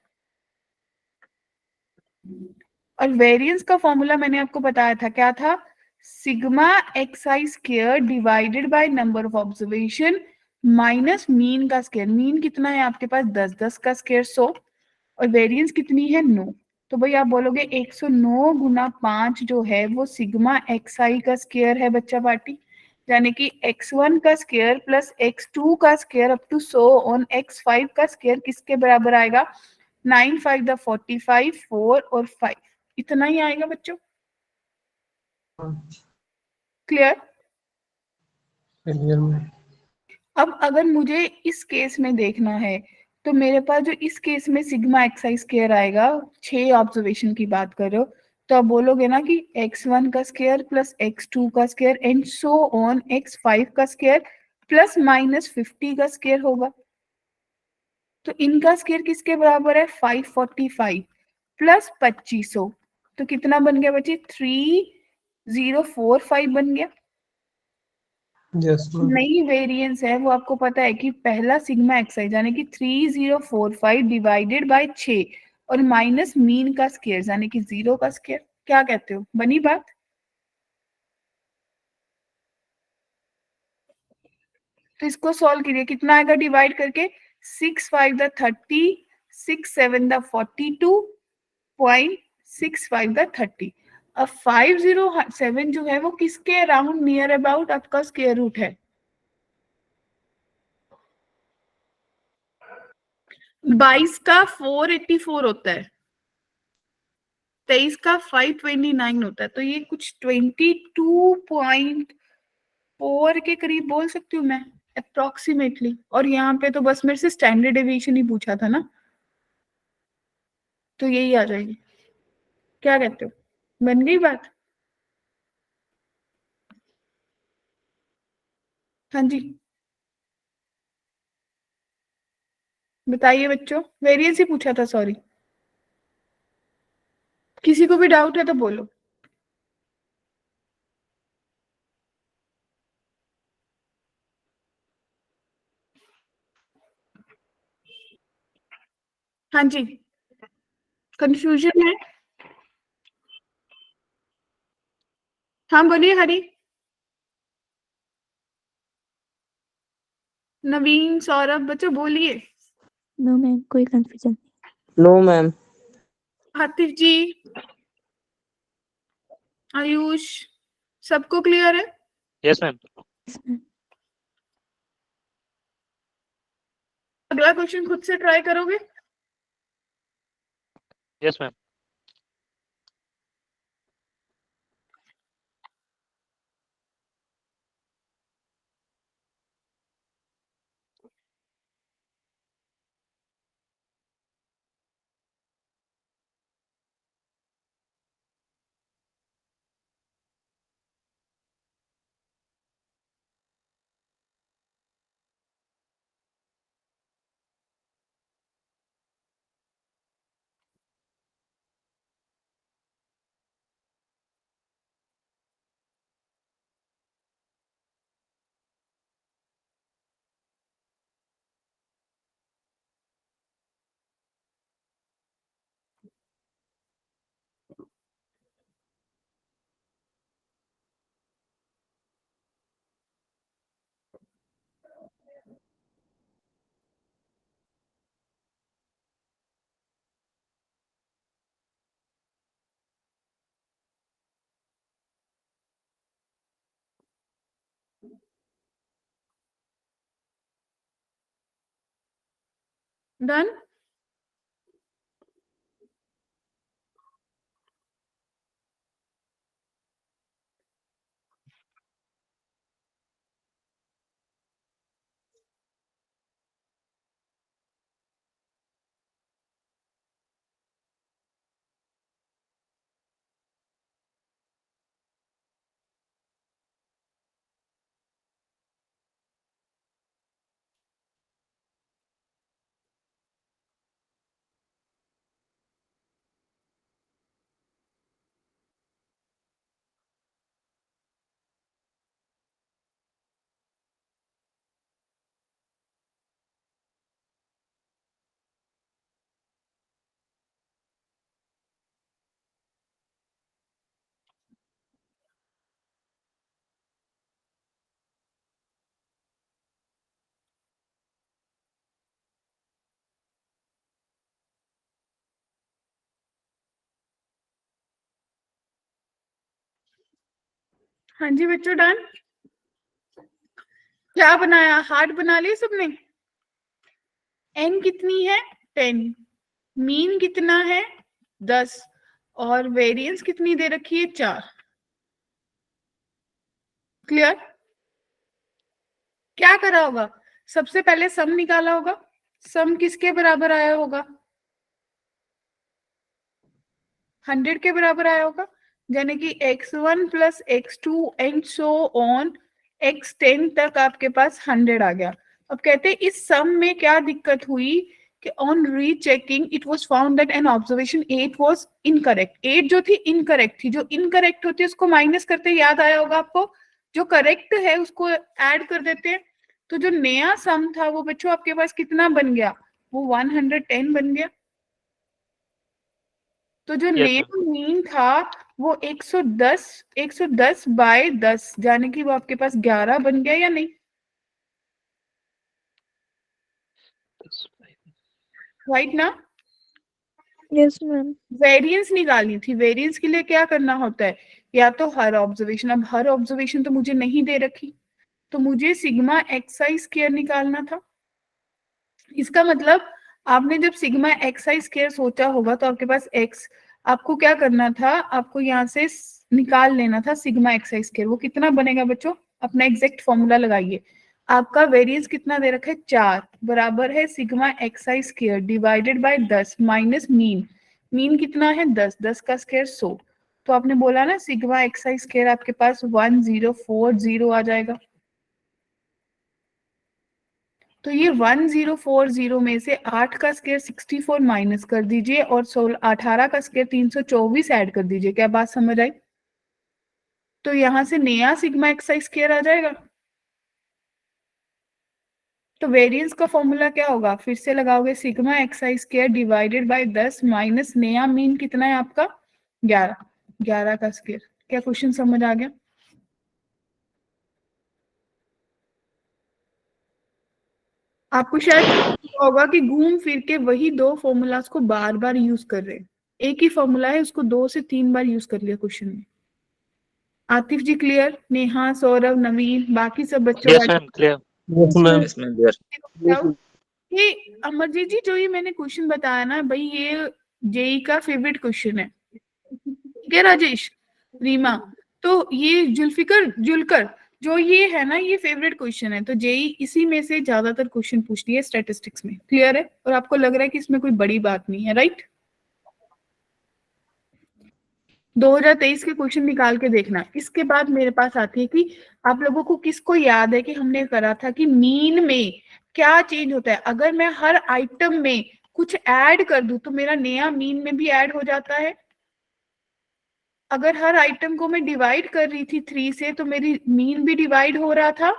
और वेरिएंस का फॉर्मूला मैंने आपको बताया था, क्या था, sigma xi square divided by number of observation minus mean का स्क्वायर। मीन कितना है आपके पास 10, 10 का स्क्वायर 100, और वेरिएंस कितनी है 9। तो भाई आप बोलोगे 109 गुना 5 जो है वो सिग्मा xi का स्क्वायर है बच्चा पार्टी, यानी कि x1 का स्क्वायर प्लस x2 का square up to 100 on x5 का स्क्वायर किसके बराबर आएगा, 9 5 द 45, 4 और 5, इतना ही आएगा बच्चों। क्लियर? क्लियर में। अब अगर मुझे इस केस में देखना है, तो मेरे पास जो इस केस में सिग्मा xi स्क्वायर आएगा, 6 ऑब्जर्वेशन की बात कर रहे हो, तो आप बोलोगे ना कि x1 का स्क्वायर प्लस x2 का square and so on x5 का स्क्वायर प्लस माइनस 50 का स्क्वायर होगा। तो इनका स्क्वायर किसके बराबर है, 545 प्लस 2500, तो कितना बन गया बच्चे, 3045 बन गया। Yes ma'am. नई वेरिएंस है वो आपको पता है कि पहला सिग्मा एक्साइज यानी कि 3045 डिवाइडेड बाय 6 और माइनस मीन का स्क्वायर यानी कि 0 का स्क्वायर। क्या कहते हो, बनी बात? तो इसको सॉल्व करिए, कितना आएगा डिवाइड करके, 6 5 द 30, 6 7 द 42.6 5 द 30। अब 507 जो है वो किसके अराउंड नियर अबाउट आपका स्क्वायर रूट है, 22 का 484 होता है, 23 का 529 होता है, तो ये कुछ 22.4 के करीब बोल सकती हूँ मैं अप्रोक्सीमेटली। और यहाँ पे तो बस मेरे से स्टैंडर्ड डेविएशन ही पूछा था ना, तो यही आ जाएगी। क्या कहते हो, बन गई बात? हाँ जी, बताइए बच्चों, वेरिएंस ही पूछा था, सॉरी। किसी को भी डाउट है तो बोलो। हाँ जी, कंफ्यूजन है? हाँ बोलिए हरी। नवीन, सौरभ, बच्चों बोलिए। नो मैम, कोई कंफ्यूजन नो मैम। आतिफ जी, आयुष, सबको क्लियर है? Yes ma'am. नहीं। अगला क्वेश्चन खुद से ट्राई करोगे? Yes ma'am. डन। हाँ जी बच्चों, डन। क्या बनाया, हार्ट बना ली सबने? एन कितनी है? 10। मीन कितना है? 10। और वेरिएंस कितनी दे रखी है? 4। क्लियर? क्या करा होगा? सबसे पहले सम निकाला होगा। सम किसके बराबर आया होगा? 100 के बराबर आया होगा। यानी कि x1 plus x2 and so on x10 तक आपके पास 100 आ गया। अब कहते हैं इस सम में क्या दिक्कत हुई कि on rechecking it was found that an observation 8 was incorrect. 8 जो थी इनकरेक्ट थी, जो इनकरेक्ट होती है उसको माइनस करते याद आया होगा आपको, जो करेक्ट है उसको ऐड कर देते हैं। तो जो नया सम था वो बच्चों आपके पास कितना बन गया? वो 110 बन गया। तो जो नया मीन था वो 110 बाय 10 यानी कि वो आपके पास 11 बन गया या नहीं? राइट ना? Yes ma'am. वेरिएंस निकालनी थी। वेरिएंस के लिए क्या करना होता है? या तो हर ऑब्जर्वेशन, अब हर ऑब्जर्वेशन तो मुझे नहीं दे रखी, तो मुझे सिग्मा एक्स आई स्क्वायर निकालना था। इसका मतलब आपने जब सिग्मा एक्स आई स्क्वायर सोचा होगा तो आपके पास एक्स, आपको क्या करना था? आपको यहाँ से निकाल लेना था सिग्मा एक्स आई स्क्वायर। वो कितना बनेगा बच्चों? अपना एग्जैक्ट फॉर्मूला लगाइए। आपका वेरिएंस कितना दे रखा है? 4 बराबर है सिग्मा एक्स आई square divided bye 10 minus mean. Mean कितना है? 10। 10 का स्क्वायर 100। तो आपने बोला ना सिग्मा एक्स आई स्क्वायर आपके पास 1040 आ जाएगा। तो ये 1040 में से 8 का स्क्वायर 64 माइनस कर दीजिए और 18 का स्क्वायर 324 ऐड कर दीजिए। क्या बात समझ आई? तो यहां से नया सिग्मा एक्स आई स्क्वायर आ जाएगा। तो वेरिएंस का फॉर्मूला क्या होगा? फिर से लगाओगे सिग्मा एक्स आई स्क्वायर डिवाइडेड बाय 10 माइनस नया मीन कितना है आपका? 11। 11 का स्क्वायर। क्या क्वेश्चन समझ आ गया? आपको शायद होगा कि घूम फिर के वही दो फॉर्मूलाज को बार बार यूज कर रहे हैं। एक ही फॉर्मूला है, उसको 2 से 3 बार यूज कर लिया क्वेश्चन में। आतिफ जी क्लियर? नेहा, सौरभ, नवीन, बाकी सब बच्चों yes ma'am clear. Yes, ma'am. Yes ma'am clear. ये अमरजीत जी जो ये मैंने क्वेश्चन बताया ना भाई, ये जेई का फेवरेट क्वेश्चन है। ठीक है राजेश, रीमा? तो ये जुल्फिकर जुलकर जो ये है ना, ये फेवरेट क्वेश्चन है। तो जेई इसी में से ज्यादातर क्वेश्चन पूछती है स्टैटिस्टिक्स में। क्लियर है? और आपको लग रहा है कि इसमें कोई बड़ी बात नहीं है, राइट? 2023 के क्वेश्चन निकाल के देखना। इसके बाद मेरे पास आती है कि आप लोगों को किसको याद है कि हमने करा था कि मीन में क्या चेंज होता है? अगर मैं हर आइटम में कुछ ऐड कर दूं तो मेरा नया मीन में भी ऐड हो जाता है। अगर हर आइटम को मैं डिवाइड कर रही थी 3 से तो मेरी मीन भी डिवाइड हो रहा था,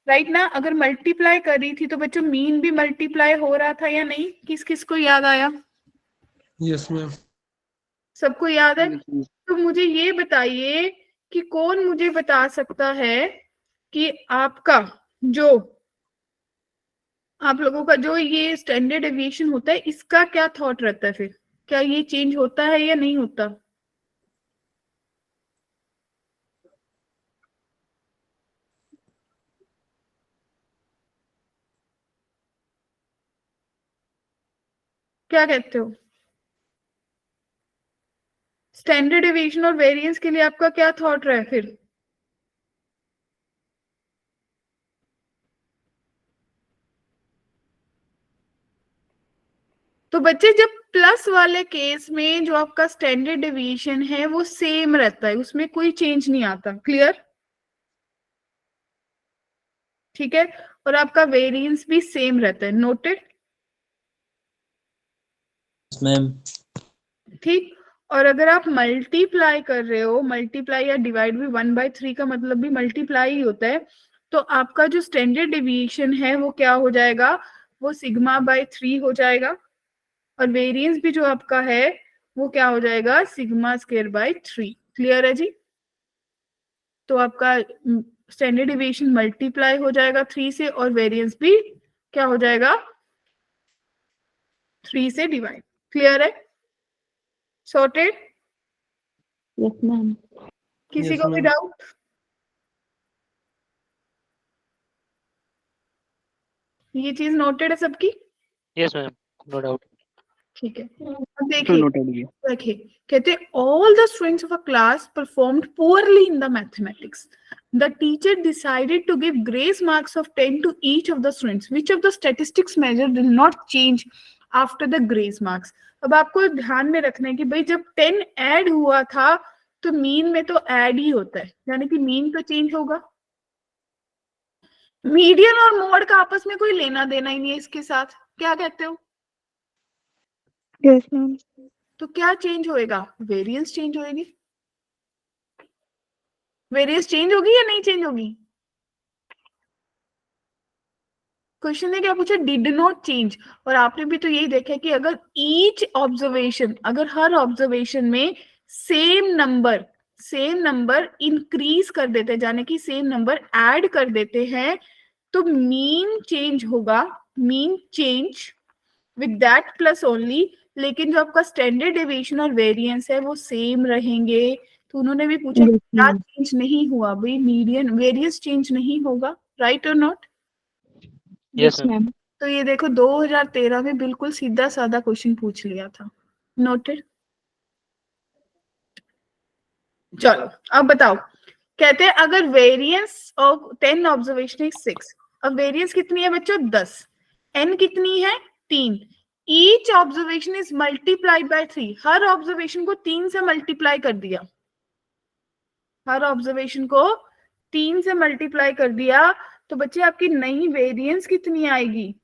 राइट ना? अगर मल्टीप्लाई कर रही थी तो बच्चों मीन भी मल्टीप्लाई हो रहा था या नहीं? किस किस को याद आया? Yes, ma'am. सबको याद है? तो मुझे ये बताइए कि कौन मुझे बता सकता है कि आपका जो आप लोगों का जो ये स्टैंडर्ड डेविएशन होता है इसका क्या थॉट रहता है? फिर क्या ये चेंज होता है या नहीं होता? क्या कहते हो? स्टैंडर्ड डिवीजन और वेरिएंस के लिए आपका क्या थॉट रहा है फिर? तो बच्चे जब प्लस वाले केस में जो आपका स्टैंडर्ड डिवीजन है वो सेम रहता है, उसमें कोई चेंज नहीं आता। क्लियर? ठीक है, और आपका वेरिएंस भी सेम रहता है। नोटेड? मैम। ठीक। और अगर आप मल्टीप्लाई कर रहे हो, मल्टीप्लाई या डिवाइड भी 1/3 का मतलब भी मल्टीप्लाई ही होता है, तो आपका जो स्टैंडर्ड डिवीजन है वो क्या हो जाएगा? वो सिग्मा बाय 3 हो जाएगा। और वेरिएंस भी जो आपका है वो क्या हो जाएगा? Sigma square by 3। क्लियर है जी? तो आपका स्टैंडर्ड डिवीजन मल्टीप्लाई हो जाएगा 3 से, और वेरिएंस भी क्या हो जाएगा? 3 से डिवाइड। क्लियर है? सॉर्टेड? Yes, ma'am. किसी Yes, को भी ma'am. डाउट? ये चीज नोटेड है सबकी? Yes ma'am, no doubt. ठीक है, अब देखिए, नोटेड है। देखिए कहते all the students of a class performed poorly in the mathematics. The teacher decided to give grace marks of 10 to each of the students. Which of the statistics measure did not change after the grace marks? अब आपको ध्यान में रखना है कि भाई जब 10 add हुआ था तो मीन में तो ऐड ही होता है, यानी कि मीन तो चेंज होगा। मीडियन और मोड का आपस में कोई लेना देना ही नहीं है इसके साथ। क्या कहते हो? Yes, ma'am. तो क्या चेंज होएगा? वेरिएंस चेंज होएगी। वेरिएंस चेंज होगी या नहीं चेंज होगी? क्वेश्चन ने क्या पूछा? Did not change. और आपने भी तो यही देखा है कि अगर ईच ऑब्जर्वेशन, अगर हर ऑब्जर्वेशन में सेम नंबर इंक्रीज कर देते हैं, यानी कि सेम नंबर ऐड कर देते हैं, तो मीन चेंज होगा। Mean change with that plus only. लेकिन जो आपका स्टैंडर्ड डेविएशन और वेरिएंस है वो सेम रहेंगे। तो उन्होंने भी पूछा Yes, क्या ma'am. चेंज नहीं हुआ? भाई मीडियन वेरिएंस चेंज नहीं होगा, राइट और not? Yes Yes, ma'am. ma'am. तो ये देखो 2013 में बिल्कुल सीधा साधा क्वेश्चन पूछ लिया था। नोटेड? चलो अब बताओ, कहते हैं अगर वेरिएंस ऑफ 10 ऑब्जर्वेशन इज 6। अब वेरिएंस कितनी है बच्चों? 10। एन कितनी है? 3। Each observation is multiplied by 3। Her observation को 3 से मल्टीप्लाई कर दिया। हर ऑब्जर्वेशन को 3 से मल्टीप्लाई कर दिया, तो बच्चे आपकी नई वेरिएंस कितनी आएगी?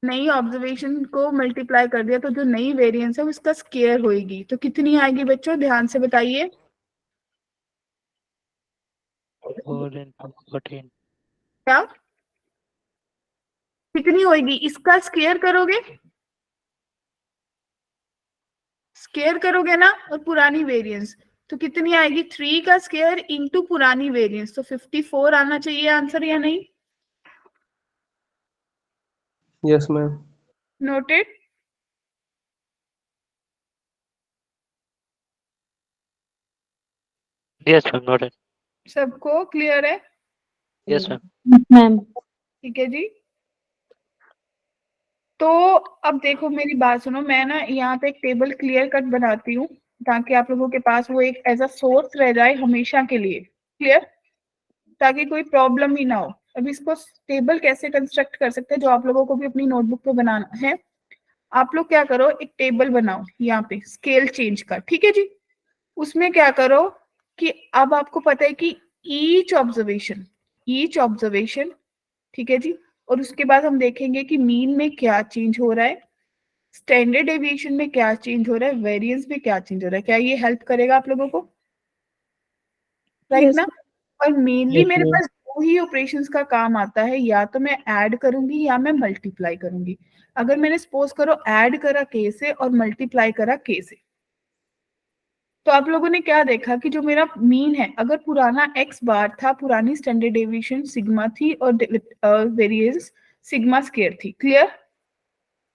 नई ऑब्जर्वेशन को मल्टीप्लाई कर दिया तो जो नई वेरिएंस है उसका स्क्वायर होएगी। तो कितनी आएगी बच्चों? ध्यान से बताइए। 4 into 14। क्या कितनी होएगी? इसका स्क्वायर करोगे, स्क्वायर करोगे ना, और पुरानी वेरिएंस तो कितनी आएगी? 3 का स्क्वायर इंटू पुरानी वेरिएंस, तो 54 आना चाहिए आंसर, या नहीं? Yes, ma'am. Noted? Yes ma'am, noted. सबको क्लियर है? Yes ma'am. Yes, ma'am. ठीक है जी। तो अब देखो मेरी बात सुनो, मैं ना यहाँ पे एक टेबल क्लियर कट बनाती हूँ ताकि आप लोगों के पास वो एक एज अ सोर्स रह जाए हमेशा के लिए। क्लियर? ताकि कोई प्रॉब्लम ही ना हो। अब इसको टेबल कैसे कंस्ट्रक्ट कर सकते हैं जो आप लोगों को भी अपनी नोटबुक पे बनाना है। आप लोग क्या करो, एक टेबल बनाओ यहाँ पे स्केल चेंज का। ठीक है जी? उसमें क्या करो कि अब आपको पता है कि ईच ऑब्जर्वेशन, ठीक है जी, और उसके बाद हम देखेंगे कि मीन में क्या चेंज हो रहा है, स्टैंडर्ड डेविएशन में क्या चेंज हो रहा है, वेरिएंस में क्या चेंज हो रहा है। क्या ये हेल्प करेगा आप लोगों को? राइट Yes, ना? और मेनली Yes, मेरे ma'am. पास दो ही ऑपरेशंस का काम आता है, या तो मैं ऐड करूंगी या मैं मल्टीप्लाई करूंगी। अगर मैंने सपोज करो ऐड करा के से और मल्टीप्लाई करा के से, तो आप लोगों ने क्या देखा कि जो मेरा मीन है, अगर पुराना एक्स बार था, पुरानी स्टैंडर्ड डेविएशन सिग्मा थी और वेरिएंस सिग्मा स्क्वायर थी। क्लियर?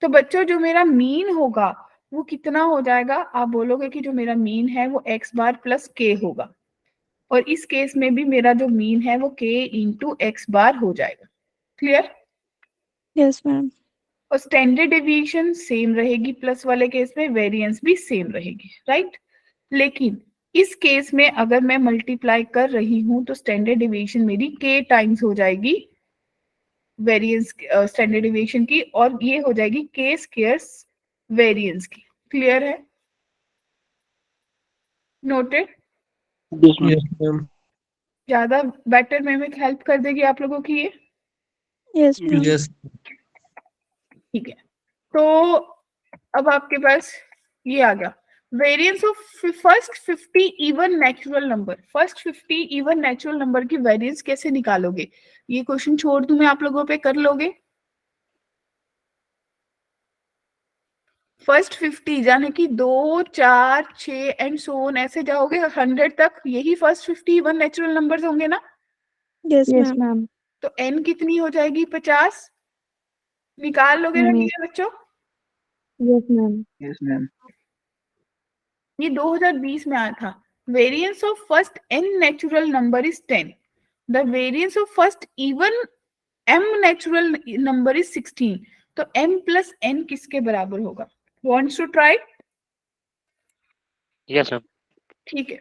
तो बच्चों जो मेरा मीन होगा वो कितना हो जाएगा? आप बोलोगे कि जो मेरा मीन है वो एक्स बार प्लस के होगा। और इस केस में भी मेरा जो मीन है वो k इंटू एक्स बार हो जाएगा। क्लियर? Yes, ma'am. और स्टैंडर्ड डेविएशन सेम रहेगी, प्लस वाले केस में वेरिएंस भी सेम रहेगी, राइट? लेकिन इस केस में अगर मैं मल्टीप्लाई कर रही हूं तो स्टैंडर्ड डेविएशन मेरी k टाइम्स हो जाएगी वेरिएंस स्टैंडर्ड डेविएशन की, और ये हो जाएगी k स्क्वायर वेरिएंस की। क्लियर है? नोटेड? Yes, ma'am. ज्यादा बेटर में हेल्प कर देगी आप लोगों की ये? Yes, ma'am. Yes. ठीक है, तो अब आपके पास ये आ गया variance of first 50 even natural number. First 50 even natural number की वेरिएंस कैसे निकालोगे? ये क्वेश्चन छोड़ दूं मैं आप लोगों पे, कर लोगे? फर्स्ट 50 यानी कि 2, 4, 6 एंड सो ऑन ऐसे जाओगे 100 तक, यही फर्स्ट 50 इवन नेचुरल नंबर्स होंगे ना? Yes, Yes, ma'am. ma'am. तो n कितनी हो जाएगी? 50। निकाल लोगे ना? ठीक है बच्चों, Yes, ma'am. Yes, ma'am. ये 2020 में आया था। Variance of first n natural number is 10, the variance of first even m natural number is 16। तो m प्लस n किसके बराबर होगा? Wants to try? Yes ma'am. ठीक है,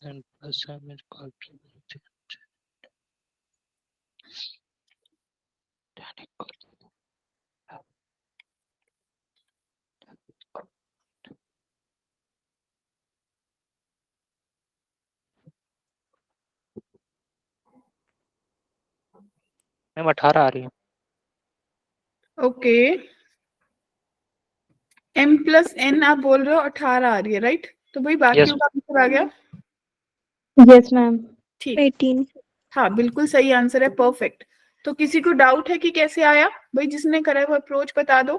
And assignment call मैम 18 आ रही है। ओके। m प्लस n आप बोल रहे हो 18 आ रही है, राइट? तो भाई बाकियों का आंसर आ गया। Yes, ma'am. ठीक, 18. हाँ बिल्कुल सही आंसर है, परफेक्ट। तो किसी को डाउट है कि कैसे आया? भाई जिसने करा है वो अप्रोच बता दो।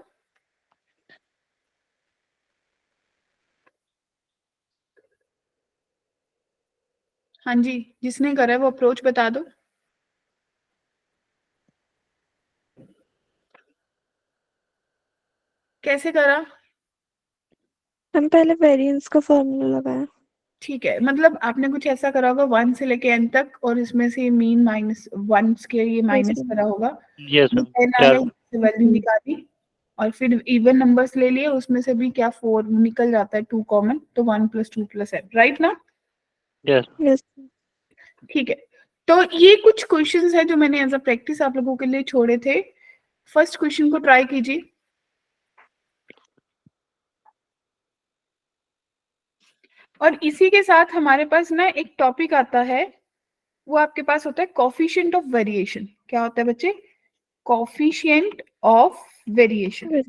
हाँ जी, जिसने करा है वो अप्रोच बता दो। कैसे करा? हम पहले वेरिएंस का फॉर्मूला लगाया। ठीक है, मतलब आपने कुछ ऐसा करा होगा 1 से लेके n तक, और इसमें से मीन माइनस 1 के ये माइनस ma'am. करा होगा। यस ये मैम। 10 आ गया, इससे वैल्यू निकाली, और फिर इवन नंबर्स ले लिए, उसमें से भी क्या 4 निकल जाता है, 2 कॉमन, तो 1 प्लस 2 प्लस n, राइट ना? Yes Yes. ठीक है, तो ये कुछ क्वेश्चंस है जो मैंने एज अ प्रैक्टिस आप लोगों के लिए छोड़े थे। फर्स्ट क्वेश्चन को ट्राई कीजिए। और इसी के साथ हमारे पास ना एक टॉपिक आता है, वो आपके पास होता है कोफिशिएंट ऑफ वेरिएशन। क्या होता है बच्चे? Coefficient of variation.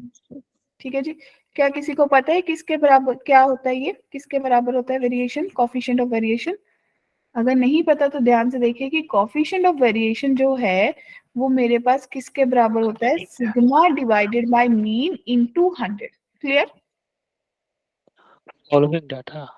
ठीक है जी, क्या किसी को पता है किसके बराबर क्या होता है? ये किसके बराबर होता है वेरिएशन, कोफिशिएंट ऑफ वेरिएशन? अगर नहीं पता तो ध्यान से देखिए कि कोफिशिएंट ऑफ वेरिएशन जो है वो मेरे पास किसके बराबर होता है? Sigma divided by mean into 100। Clear? Following data.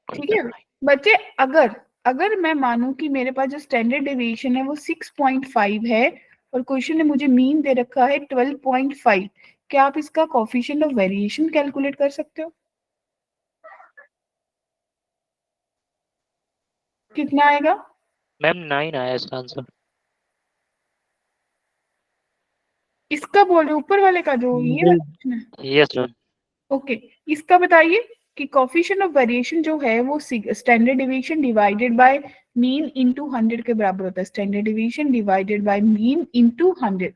ठीक है बच्चे, अगर अगर मैं मानूं कि मेरे पास जो स्टैंडर्ड डेविएशन है वो 6.5 है और क्वेश्चन ने मुझे मीन दे रखा है 12.5, क्या आप इसका कोफिशिएंट ऑफ वेरिएशन कैलकुलेट कर सकते हो? कितना आएगा? मैम 9 आया इसका आंसर। इसका बोल रहे ऊपर वाले का, जो ये वाला क्वेश्चन है? Yes ma'am. ओके, इसका बताइए कि कोफिशिएंट ऑफ वेरिएशन जो है वो standard deviation divided by mean into 100 के बराबर होता है। Standard deviation divided by mean into 100।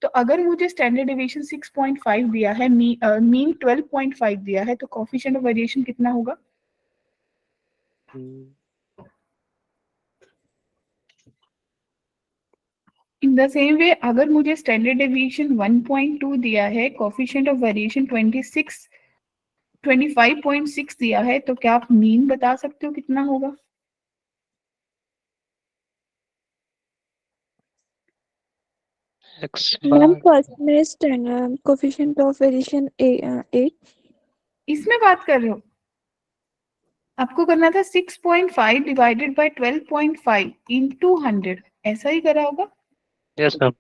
तो अगर मुझे स्टैंडर्ड डेविएशन 6.5 दिया है, मीन 12.5 दिया है, तो कोफिशिएंट ऑफ वेरिएशन कितना होगा? इन द सेम वे अगर मुझे स्टैंडर्ड डेविएशन 1.2 दिया है, कोफिशिएंट ऑफ वेरिएशन 25.6 दिया है, तो क्या आप मीन बता सकते हो कितना होगा? X ma'am bar. फर्स्ट में स्टैंडर्ड कोफिशिएंट ऑफ वेरिएशन 8। इसमें बात कर रहे हो? आपको करना था 6.5 डिवाइडेड बाय 12.5 इंटू 100, ऐसा ही करा होगा। Yes, ma'am.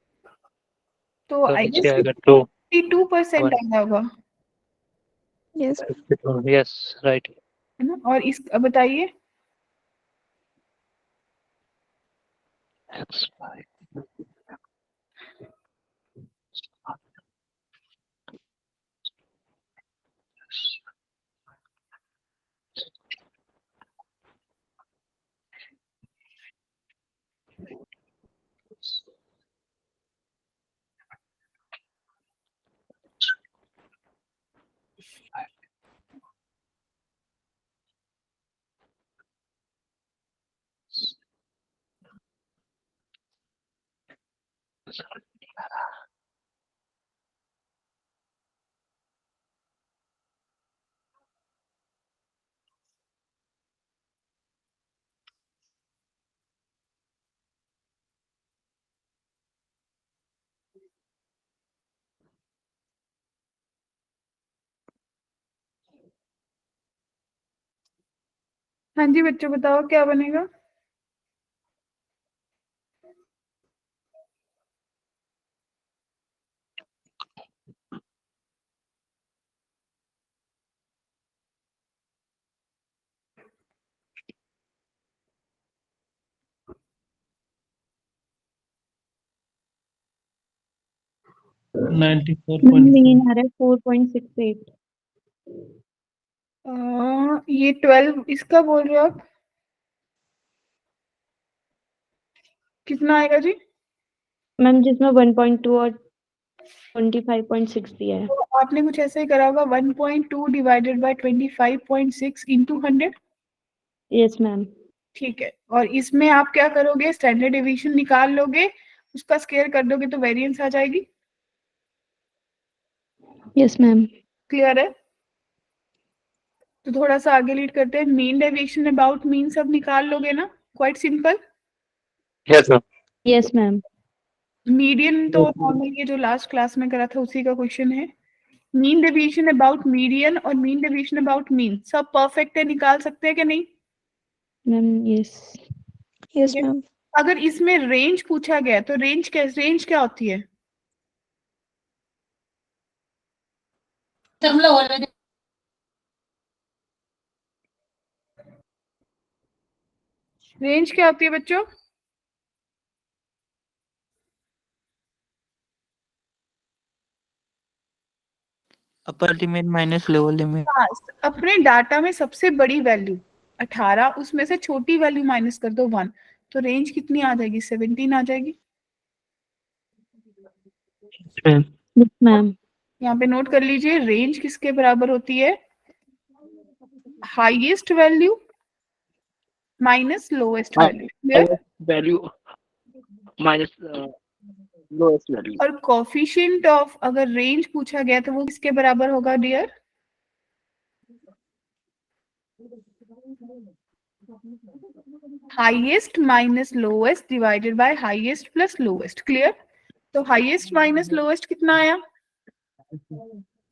तो तो आई नीचे गेस आएगा 2. 52% आया होगा, यस Yes, right. है ना? और इस अब बताइए X bar. हाँ जी बच्चों, बताओ क्या बनेगा? मैम 94.4. मीन आ रहा है 4.68। ये 12 इसका बोल रहे हो आप? कितना आएगा जी? मैम जिसमें 1.2 और 25.6 दिया है। तो आपने कुछ ऐसा ही करा होगा, 1.2 divided by 25.6 into 100। Yes ma'am. ठीक है, और इसमें आप क्या करोगे? स्टैंडर्ड डेविएशन निकाल लोगे, उसका स्क्वायर कर दोगे तो वेरिएंस आ जाएगी। Yes ma'am. क्लियर है? तो थोड़ा सा आगे लीड करते हैं। मीन डेविएशन अबाउट मीन सब निकाल लोगे ना? Quite simple. Yes, ma'am. Yes ma'am. Median तो नॉर्मल ये जो लास्ट क्लास में करा था उसी का क्वेश्चन है। मीन डेविएशन अबाउट मीडियन और मीन डेविएशन अबाउट मीन सब परफेक्ट है, निकाल सकते हैं कि नहीं? Ma'am yes. यस ठीक है। मैम। अगर इसमें रेंज पूछा गया तो रेंज क्या होती है? रेंज क्या होती है बच्चों? Upper limit minus lower limit. हाँ, अपने डाटा में सबसे बड़ी वैल्यू 18, उसमें से छोटी वैल्यू माइनस कर दो 1, तो रेंज कितनी आ जाएगी? 17 आ जाएगी। Ma'am. Yes ma'am. यहाँ पे नोट कर लीजिए, रेंज किसके बराबर होती है? Highest value minus lowest value. Clear? Highest value minus lowest value. और कोफिशिएंट ऑफ अगर रेंज पूछा गया तो वो किसके बराबर होगा dear? Highest minus lowest divided by highest plus lowest. Clear? तो हाईएस्ट माइनस लोएस्ट कितना आया?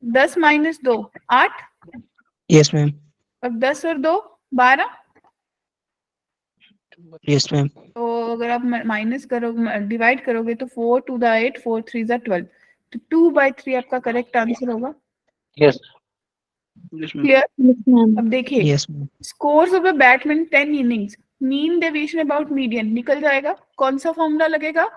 10 माइनस 2 8, यस मैम। और 10 और 2 12। Yes ma'am. तो अगर आप माइनस करोगे, डिवाइड करोगे तो 4 टू द 8, 4 3 द 12, तो 2/3 आपका करेक्ट आंसर होगा। Yes. Yes, ma'am. Clear? Yes ma'am. अब देखिए, yes ma'am. Scores of a batsman 10 innings, mean deviation about median निकल जाएगा। कौन सा फॉर्मूला लगेगा?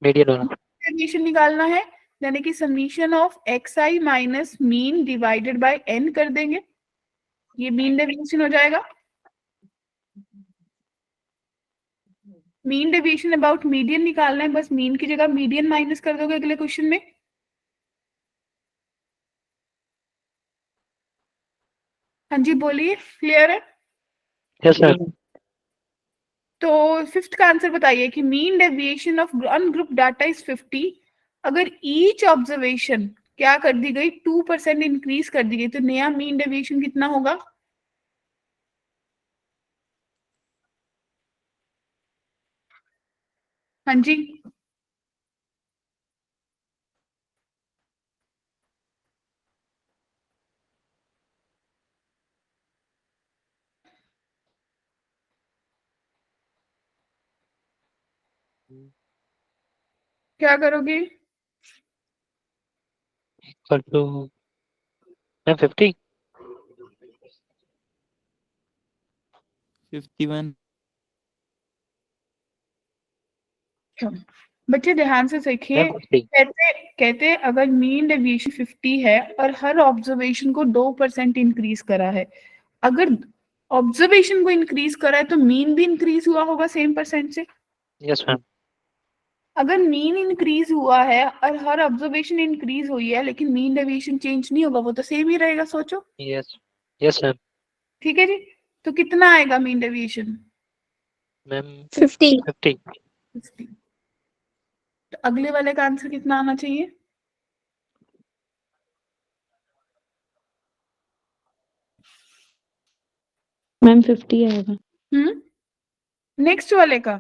Median वाला. डेविएशन निकालना है, यानी कि summation of xi minus mean divided bye n कर देंगे, ये मीन डेविएशन हो जाएगा। मीन डेविएशन अबाउट मीडियन निकालना है, बस मीन की जगह मीडियन माइनस कर दोगे अगले क्वेश्चन में। हाँ जी बोलिए, क्लियर है? Yes, ma'am. तो फिफ्थ का आंसर बताइए कि mean deviation of ungroup data is 50। अगर ईच ऑब्जर्वेशन क्या कर दी गई 2% इंक्रीज कर दी गई तो नया मीन डेविएशन कितना होगा? हाँ जी, क्या करोगे? Equal to ma'am 50। 51। बच्चे ध्यान से सीखिए। मैम 50। कहते अगर मीन डेविएशन 50 है और हर ऑब्जर्वेशन को 2% इंक्रीज करा है, अगर ऑब्जर्वेशन को इंक्रीज करा है तो मीन भी इंक्रीज हुआ होगा सेम परसेंट से। Yes ma'am. अगर मीन इंक्रीज हुआ है और हर ऑब्जर्वेशन इंक्रीज हुई है लेकिन मीन डेविएशन चेंज नहीं होगा, वो तो सेम ही रहेगा, सोचो। Yes yes ma'am. ठीक है जी, तो कितना आएगा मीन डेविएशन? मैम 50। 50। 50। तो अगले वाले का आंसर कितना आना चाहिए? मैम 50 आएगा। नेक्स्ट वाले का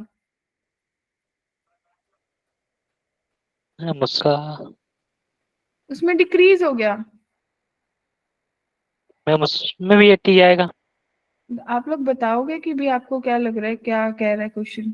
मैम उसका उसमें डिक्रीज हो गया। मैम उसमें भी 80 आएगा। आप लोग बताओगे कि भी आपको क्या लग रहा है, क्या कह रहा है क्वेश्चन?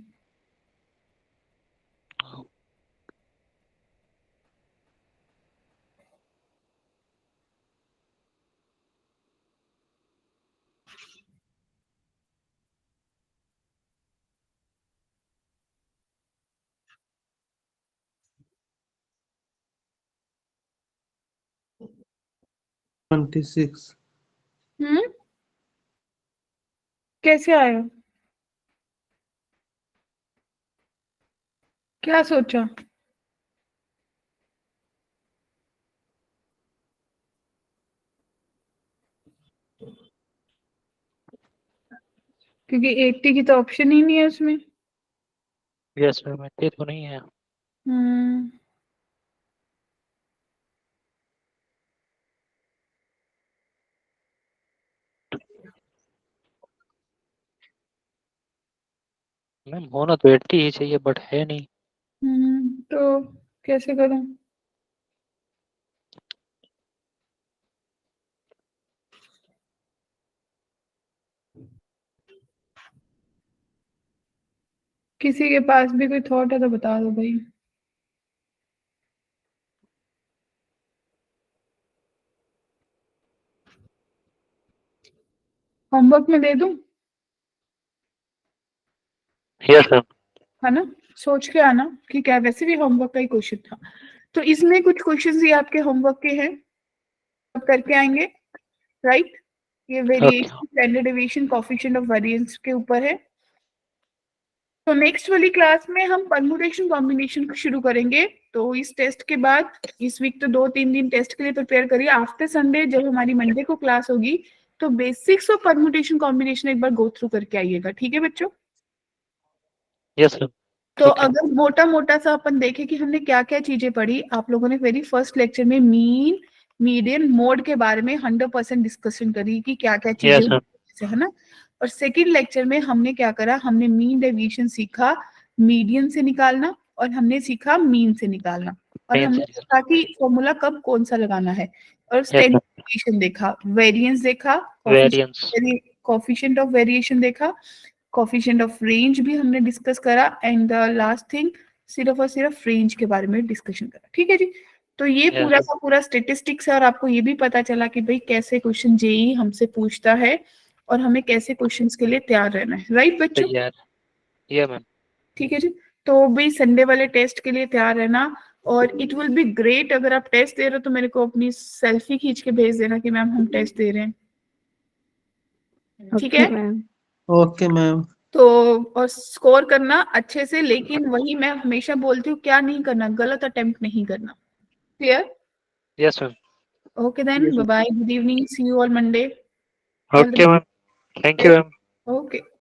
हम्म, कैसे आया? क्या सोचा? क्योंकि 80 की तो ऑप्शन ही नहीं है उसमें। यस मैम 80 तो नहीं है। हम्म, मैम होना तो 80 ही चाहिए बट है नहीं। तो कैसे करूं? किसी के पास भी कोई थॉट है तो बता दो भाई। होमवर्क में दे दूं? Yes ma'am. है ना, सोच के आना कि क्या, वैसे भी होमवर्क का ही क्वेश्चन था। तो इसमें कुछ क्वेश्चंस ही आपके होमवर्क के हैं, अब करके आएंगे, राइट? ये variation, standard deviation, coefficient of variance के ऊपर है। तो नेक्स्ट वाली क्लास में हम परम्यूटेशन कॉम्बिनेशन शुरू करेंगे। तो इस टेस्ट के बाद इस वीक तो 2-3 दिन टेस्ट के लिए प्रिपेयर करिए। आफ्टर संडे जब हमारी मंडे को क्लास होगी तो बेसिक्स ऑफ परम्यूटेशन कॉम्बिनेशन एक बार गो थ्रू करके आइएगा, ठीक है बच्चों? Yes ma'am. तो अगर मोटा मोटा सा अपन देखें कि हमने क्या क्या चीजें पढ़ी, आप लोगों ने वेरी फर्स्ट लेक्चर में मीन, मीडियन, मोड के बारे में 100% डिस्कशन करी कि क्या क्या चीजें Yes, ma'am. है ना। और सेकंड लेक्चर में हमने क्या करा, हमने मीन डेविएशन सीखा, मीडियन से निकालना, और हमने सीखा मीन से निकालना, और Mean हमने से सीखा कि फॉर्मूला कब कौन सा लगाना है, और स्टैंडर्ड डेविएशन देखा, वेरिएंस देखा, Variance. कोएफिशिएंट ऑफ वेरिएशन देखा, कोएफिशिएंट ऑफ रेंज भी हमने डिस्कस करा, एंड द लास्ट थिंग सिर्फ और सिर्फ रेंज के बारे में डिस्कशन करा, ठीक है जी। तो ये Yes. पूरा का पूरा स्टेटिस्टिक्स है, और आपको ये भी पता चला कि भाई कैसे क्वेश्चन जेई हमसे पूछता है और हमें कैसे क्वेश्चंस के लिए तैयार रहना है, राइट बच्चों? तैयार। Yeah, ma'am. ठीक है जी। तो भाई संडे वाले टेस्ट के लिए तैयार रहना, और इट विल बी ग्रेट अगर आप टेस्ट दे रहे हो तो मेरे को अपनी सेल्फी खींच के भेज देना कि मैम हम टेस्ट दे रहे हैं, ठीक है? मैम। Okay ma'am. तो और स्कोर करना अच्छे से, लेकिन वही मैं हमेशा बोलती हूँ, क्या नहीं करना, गलत अटेम्प्ट नहीं करना, clear? Yes, ma'am. Okay then, bye bye, good evening, see you on Monday. Okay, ma'am. Thank you, ma'am. Okay.